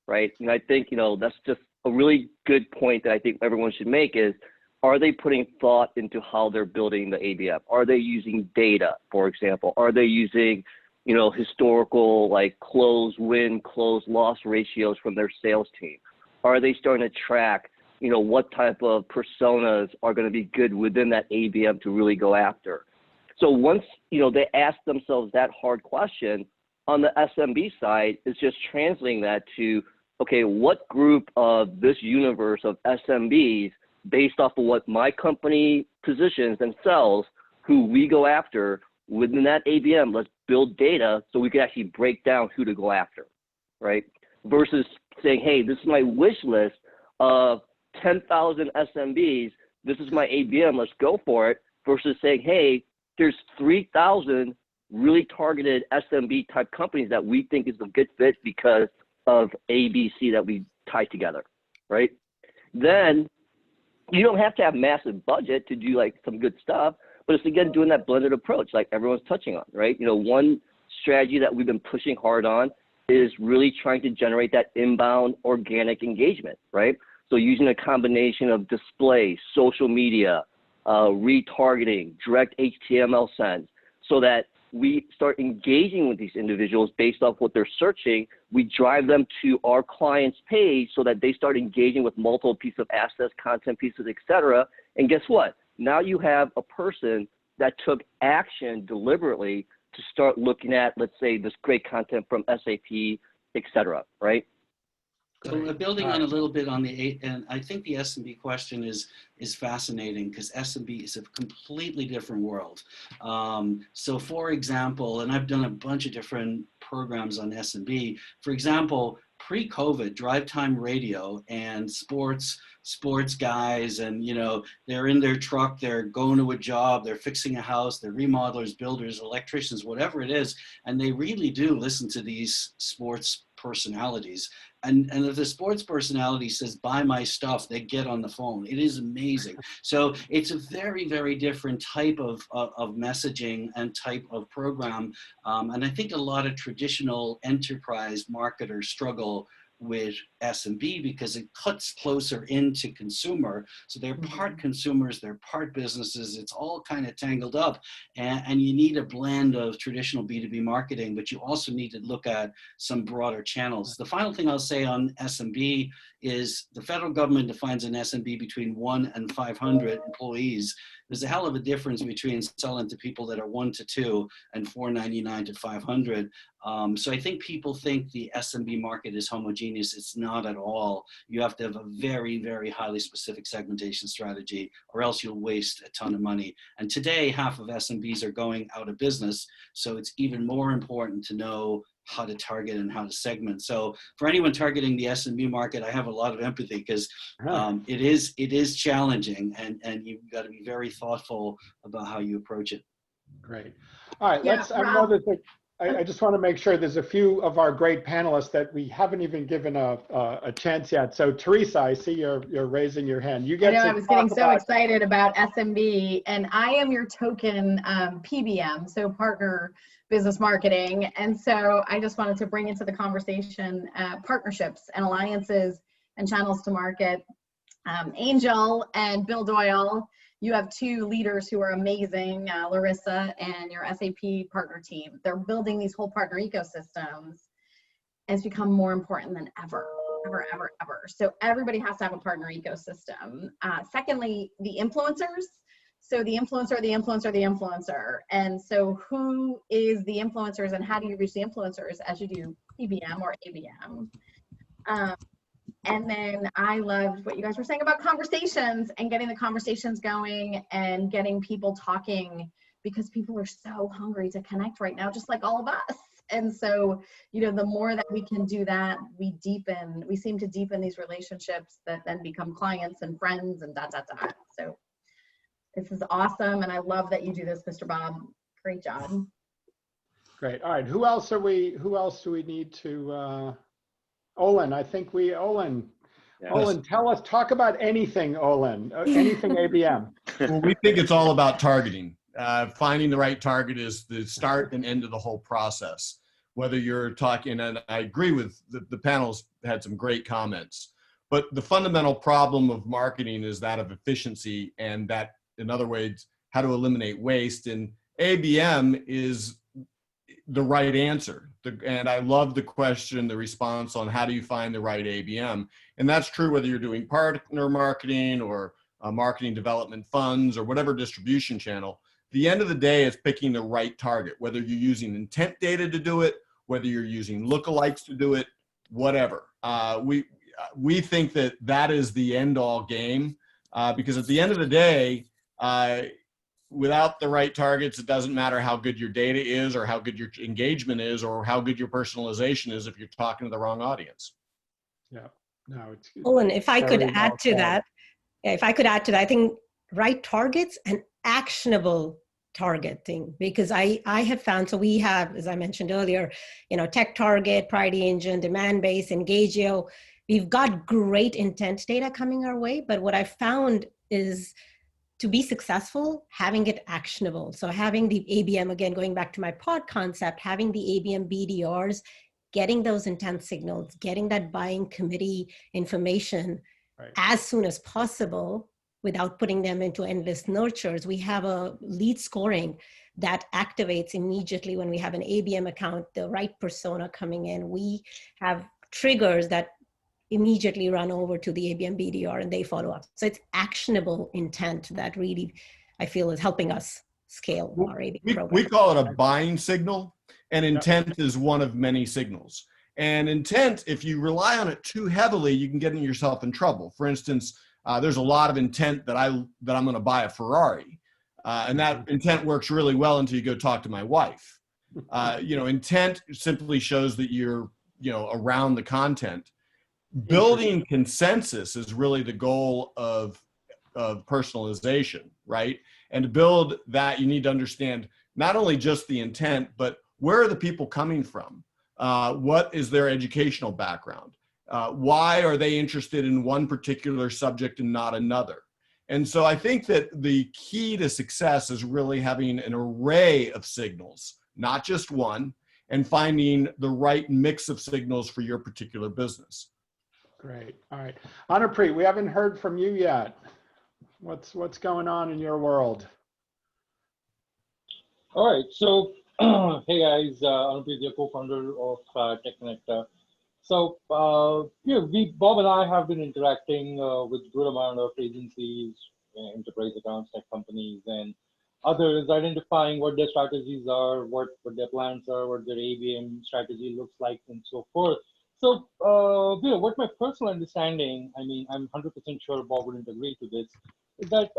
right? And I think, you know, that's just a really good point that I think everyone should make is, are they putting thought into how they're building the ABM? Are they using data, for example? Are they using, you know, historical like close win, close loss ratios from their sales team? Are they starting to track, you know, what type of personas are going to be good within that ABM to really go after? So once, you know, they ask themselves that hard question, on the SMB side, it's just translating that to, okay, what group of this universe of SMBs, based off of what my company positions and sells, who we go after within that ABM, let's build data so we can actually break down who to go after, right? Versus saying, hey, this is my wish list of 10,000 SMBs, this is my ABM, let's go for it, versus saying, hey, there's 3,000 really targeted SMB type companies that we think is a good fit because of ABC that we tie together, right? Then you don't have to have massive budget to do like some good stuff, but it's again doing that blended approach like everyone's touching on, right? You know, one strategy that we've been pushing hard on is really trying to generate that inbound organic engagement, right? So using a combination of display, social media, retargeting, direct HTML sends, so that we start engaging with these individuals based off what they're searching. We drive them to our client's page so that they start engaging with multiple pieces of assets, content pieces, etc. And guess what? Now you have a person that took action deliberately to start looking at, let's say, this great content from SAP, etc. Right? So building on a little bit on and I think the SMB question is fascinating because SMB is a completely different world. So for example, and I've done a bunch of different programs on SMB. For example, pre-COVID, drive time radio and sports guys, and they're in their truck, they're going to a job, they're fixing a house, they're remodelers, builders, electricians, whatever it is, and they really do listen to these sports personalities. And if the sports personality says, buy my stuff, they get on the phone. It is amazing. So it's a very, very different type of messaging and type of program. And I think a lot of traditional enterprise marketers struggle with SMB because it cuts closer into consumer. So they're part consumers, they're part businesses, it's all kind of tangled up. And you need a blend of traditional B2B marketing, but you also need to look at some broader channels. The final thing I'll say on SMB is the federal government defines an SMB between 1 and 500 employees. There's a hell of a difference between selling to people that are 1 to 2 and 499 to 500. So I think people think the SMB market is homogeneous. It's not at all. You have to have a very, very highly specific segmentation strategy, or else you'll waste a ton of money. And today, half of SMBs are going out of business. So it's even more important to know how to target and how to segment. So for anyone targeting the SMB market, I have a lot of empathy because it is challenging, and you've got to be very thoughtful about how you approach it. Great. All right, I just want to make sure there's a few of our great panelists that we haven't even given a chance yet. So Teresa, I see you're raising your hand. You get I was getting so excited about SMB, and I am your token PBM, so partner business marketing. And so I just wanted to bring into the conversation partnerships and alliances and channels to market. Angel and Bill Doyle, you have two leaders who are amazing, Larissa and your SAP partner team. They're building these whole partner ecosystems, and it's become more important than ever. So everybody has to have a partner ecosystem. Secondly, the influencers. So the influencer. And so who is the influencers, and how do you reach the influencers as you do PBM or ABM? And then I loved what you guys were saying about conversations and getting the conversations going and getting people talking, because people are so hungry to connect right now, just like all of us. And so, the more that we can do that, we seem to deepen these relationships that then become clients and friends and ... So this is awesome. And I love that you do this, Mr. Bob. Great job. Great. All right. Who else do we need to, Olin, Olin, talk about anything, Olin, anything ABM. Well, we think it's all about targeting. Finding the right target is the start and end of the whole process. Whether you're talking, and I agree with the panel's had some great comments, but the fundamental problem of marketing is that of efficiency, and that, in other words, how to eliminate waste. And ABM is the right answer. And I love the question, the response on how do you find the right ABM. And that's true whether you're doing partner marketing or marketing development funds or whatever distribution channel. The end of the day is picking the right target, whether you're using intent data to do it, whether you're using lookalikes to do it, whatever. We think that is the end all game, because at the end of the day, without the right targets, it doesn't matter how good your data is or how good your engagement is or how good your personalization is if you're talking to the wrong audience. Yeah, no, it's and if I could add to that, I think right targets and actionable targeting, because I have found, so we have, as I mentioned earlier, Tech Target, Priority Engine, Demand Base, Engagio. We've got great intent data coming our way, but what I found is, to be successful, having it actionable. So having the ABM, again, going back to my pod concept, having the ABM BDRs, getting those intent signals, getting that buying committee information as soon as possible without putting them into endless nurtures. We have a lead scoring that activates immediately when we have an ABM account, the right persona coming in. We have triggers that immediately run over to the ABM BDR and they follow up. So it's actionable intent that really, I feel, is helping us scale our ABM program. We call it a buying signal, and intent is one of many signals. And intent, if you rely on it too heavily, you can get yourself in trouble. For instance, there's a lot of intent that I'm going to buy a Ferrari. And that intent works really well until you go talk to my wife. Intent simply shows that you're, around the content. Building consensus is really the goal of personalization, right? And to build that, you need to understand not only just the intent, but where are the people coming from? What is their educational background? Why are they interested in one particular subject and not another? And so I think that the key to success is really having an array of signals, not just one, and finding the right mix of signals for your particular business. Great. All right. Anupreet, we haven't heard from you yet. What's going on in your world? All right. So, hey guys, Anupreet, the co-founder of TechConnect. So, Bob and I have been interacting with a good amount of agencies, enterprise accounts, tech companies, and others, identifying what their strategies are, what their plans are, what their ABM strategy looks like, and so forth. So, what my personal understanding, I mean, I'm 100% sure Bob wouldn't agree to this, is that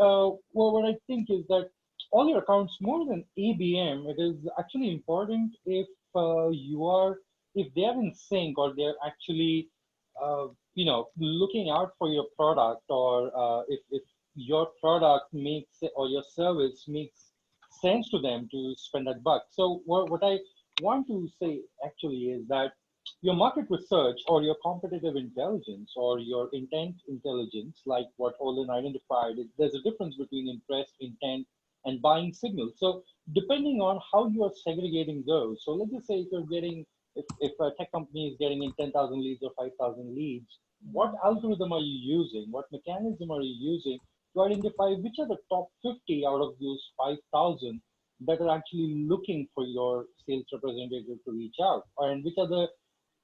what I think is that all your accounts, more than ABM, it is actually important if if they're in sync, or they're actually, looking out for your product, or if your product makes or your service makes sense to them to spend that buck. So what I want to say actually is that your market research, or your competitive intelligence, or your intent intelligence, like what Olin identified, there's a difference between interest, intent, and buying signals. So depending on how you are segregating those, so let's just say if you're getting, if a tech company is getting in 10,000 leads or 5,000 leads, what algorithm are you using? What mechanism are you using to identify which are the top 50 out of those 5,000 that are actually looking for your sales representative to reach out? And which are the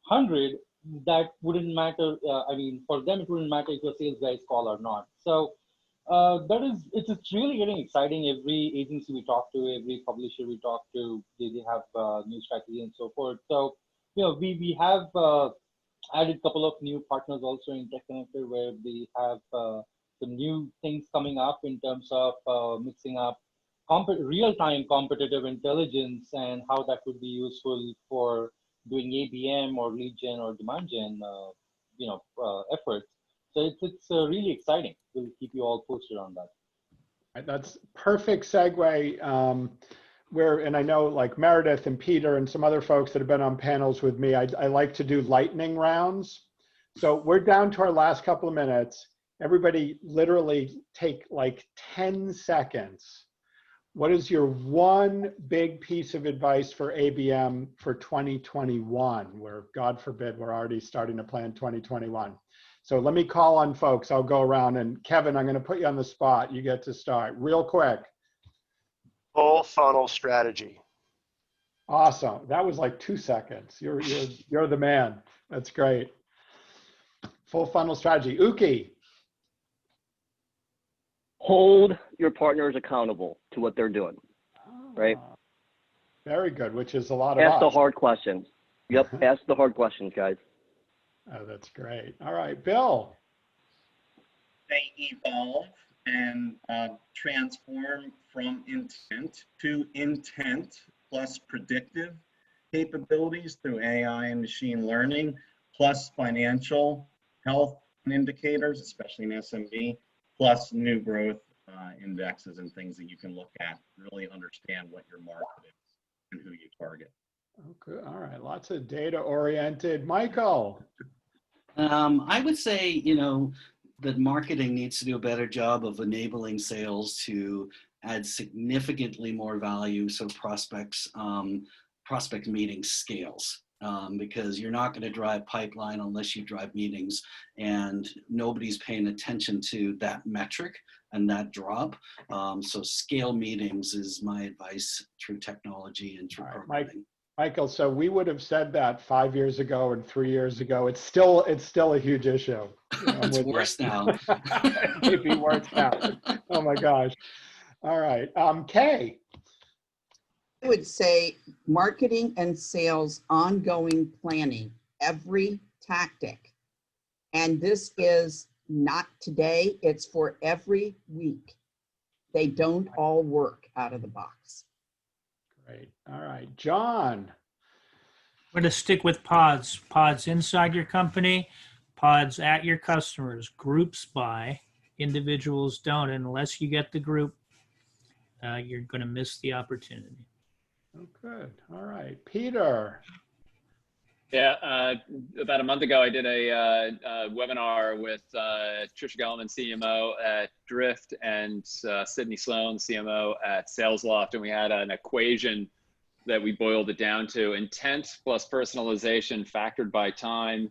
100 that wouldn't matter? For them, it wouldn't matter if your sales guys call or not. So it's really getting exciting. Every agency we talk to, every publisher we talk to, they have new strategy and so forth. So, we have added a couple of new partners also in TechConnector, where they have some new things coming up in terms of mixing up real-time competitive intelligence, and how that could be useful for doing ABM or lead gen or demand gen, efforts. So it's really exciting. We'll keep you all posted on that. That's perfect segue. And I know, like Meredith and Peter and some other folks that have been on panels with me, I like to do lightning rounds. So we're down to our last couple of minutes. Everybody literally take like 10 seconds. What is your one big piece of advice for ABM for 2021, where God forbid we're already starting to plan 2021? So let me call on folks. I'll go around, and Kevin, I'm going to put you on the spot. You get to start real quick. Full funnel strategy. Awesome. That was like 2 seconds. You're the man. That's great. Full funnel strategy. Uki. Hold your partners accountable to what they're doing, right? Very good, which is a lot of Ask the hard questions. Yep, ask the hard questions, guys. Oh, that's great. All right, Bill. They evolve and transform from intent to intent plus predictive capabilities through AI and machine learning, plus financial health indicators, especially in SMB, plus new growth indexes and things that you can look at, really understand what your market is and who you target. Okay, all right, lots of data oriented. Michael. I would say, that marketing needs to do a better job of enabling sales to add significantly more value so prospect meeting scales. Because you're not going to drive pipeline unless you drive meetings, and nobody's paying attention to that metric and that drop. So scale meetings is my advice through technology and through programming. Michael, so we would have said that 5 years ago and 3 years ago. It's still a huge issue. It's worse now. It may be worse now. Oh my gosh. All right, Kay. I would say marketing and sales ongoing planning, every tactic. And this is not today, it's for every week. They don't all work out of the box. Great. All right. right, John. We're going to stick with pods. Pods inside your company, pods at your customers, groups by, individuals don't. And unless you get the group, you're going to miss the opportunity. Oh, good. All right, Peter. Yeah, about a month ago, I did a webinar with Trisha Gelman, CMO at Drift, and Sydney Sloan, CMO at SalesLoft, and we had an equation that we boiled it down to: intent plus personalization factored by time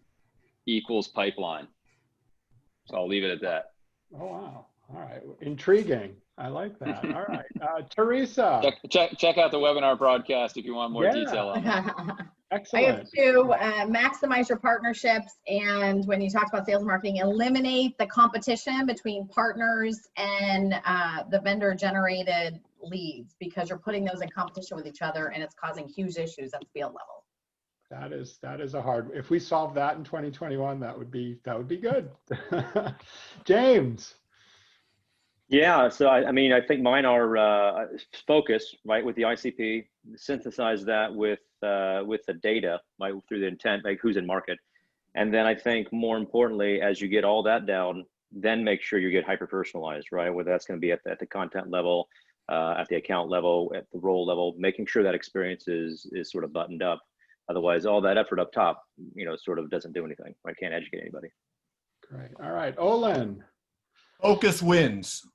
equals pipeline. So I'll leave it at that. Oh, wow. All right, intriguing. I like that. All right, Teresa. Check out the webinar broadcast if you want more detail on that. Excellent. I have two: maximize your partnerships, and when you talked about sales and marketing, eliminate the competition between partners and the vendor generated leads, because you're putting those in competition with each other and it's causing huge issues at the field level. That is a hard. If we solve that in 2021, that would be good. James. Yeah, so I mean, I think mine are focus, right, with the ICP, synthesize that with the data, right, through the intent, like who's in market. And then I think more importantly, as you get all that down, then make sure you get hyper-personalized, right, whether that's going to be at the content level, at the account level, at the role level, making sure that experience is sort of buttoned up. Otherwise, all that effort up top, sort of doesn't do anything. I can't educate anybody. Great. All right, Olin. Focus wins.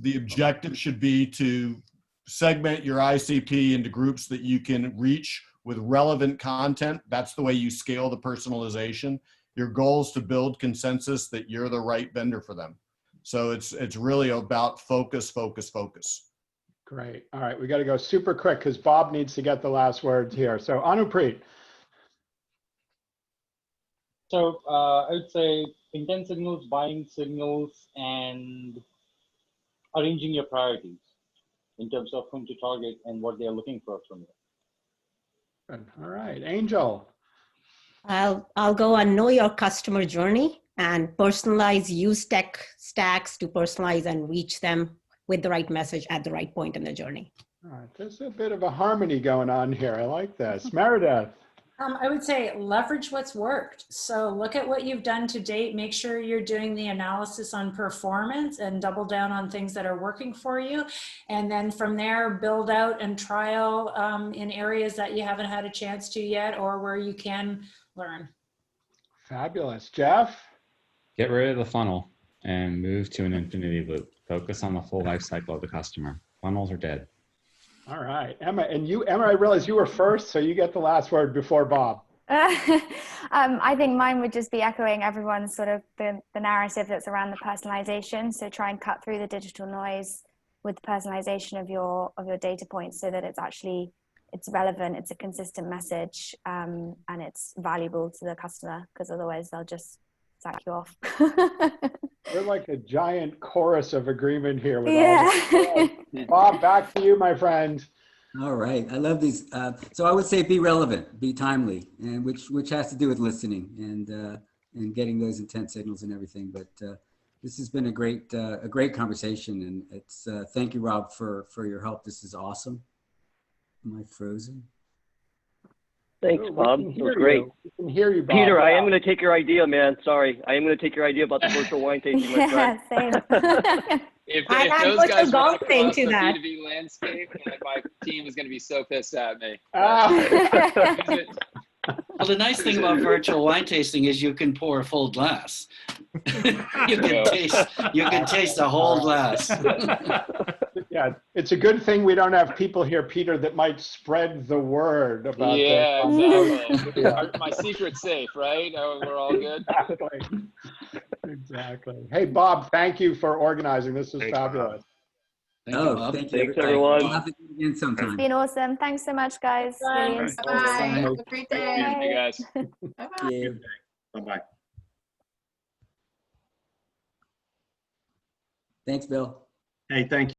The objective should be to segment your ICP into groups that you can reach with relevant content. That's the way you scale the personalization. Your goal is to build consensus that you're the right vendor for them. So it's really about focus, focus, focus. Great. All right, we got to go super quick because Bob needs to get the last words here. So Anupreet. So I would say intent signals, buying signals, and arranging your priorities in terms of whom to target and what they're looking for from you. Good. All right, Angel. I'll go on know your customer journey and personalize, use tech stacks to personalize and reach them with the right message at the right point in the journey. All right, there's a bit of a harmony going on here. I like this. Meredith. I would say leverage what's worked. So look at what you've done to date. Make sure you're doing the analysis on performance and double down on things that are working for you. And then from there, build out and trial in areas that you haven't had a chance to yet or where you can learn. Fabulous. Jeff? Get rid of the funnel and move to an infinity loop. Focus on the full life cycle of the customer. Funnels are dead. All right, Emma, and you, Emma, I realize you were first, so you get the last word before Bob. I think mine would just be echoing everyone's sort of the narrative that's around the personalization. So try and cut through the digital noise with the personalization of your data points so that it's relevant, it's a consistent message, and it's valuable to the customer, because otherwise they'll just sack you off. We're like a giant chorus of agreement here. With Yeah. all Bob, back to you, my friend. All right, I love these. So I would say be relevant, be timely, and which has to do with listening and getting those intent signals and everything. But this has been a great conversation, and it's thank you, Rob, for your help. This is awesome. Am I frozen? Thanks, Bob. It was great. We can hear you, Bob. Peter, wow. I am going to take your idea, man. Sorry. I am going to take your idea about the virtual wine tasting, my friend. Same. If I'll those put guys a run golf thing across to the that. B2B landscape, my team is going to be so pissed at me. Well, the nice thing about virtual wine tasting is you can pour a full glass. you can taste a whole glass. Yeah, it's a good thing we don't have people here, Peter, that might spread the word about Yeah, the exactly. Yeah. My secret's safe, right? Oh, we're all good. Exactly. Hey, Bob, thank you for organizing. This was fabulous. Thank you, Bob. Thank you. Thanks, everybody. everyone. We'll have to do it again sometime. It's been awesome. Thanks so much, guys. Really Bye. enjoyed Bye. it. Have a great day. Hey, guys. Bye-bye. Yeah. Bye-bye. Thanks, Bill. Hey, thank you.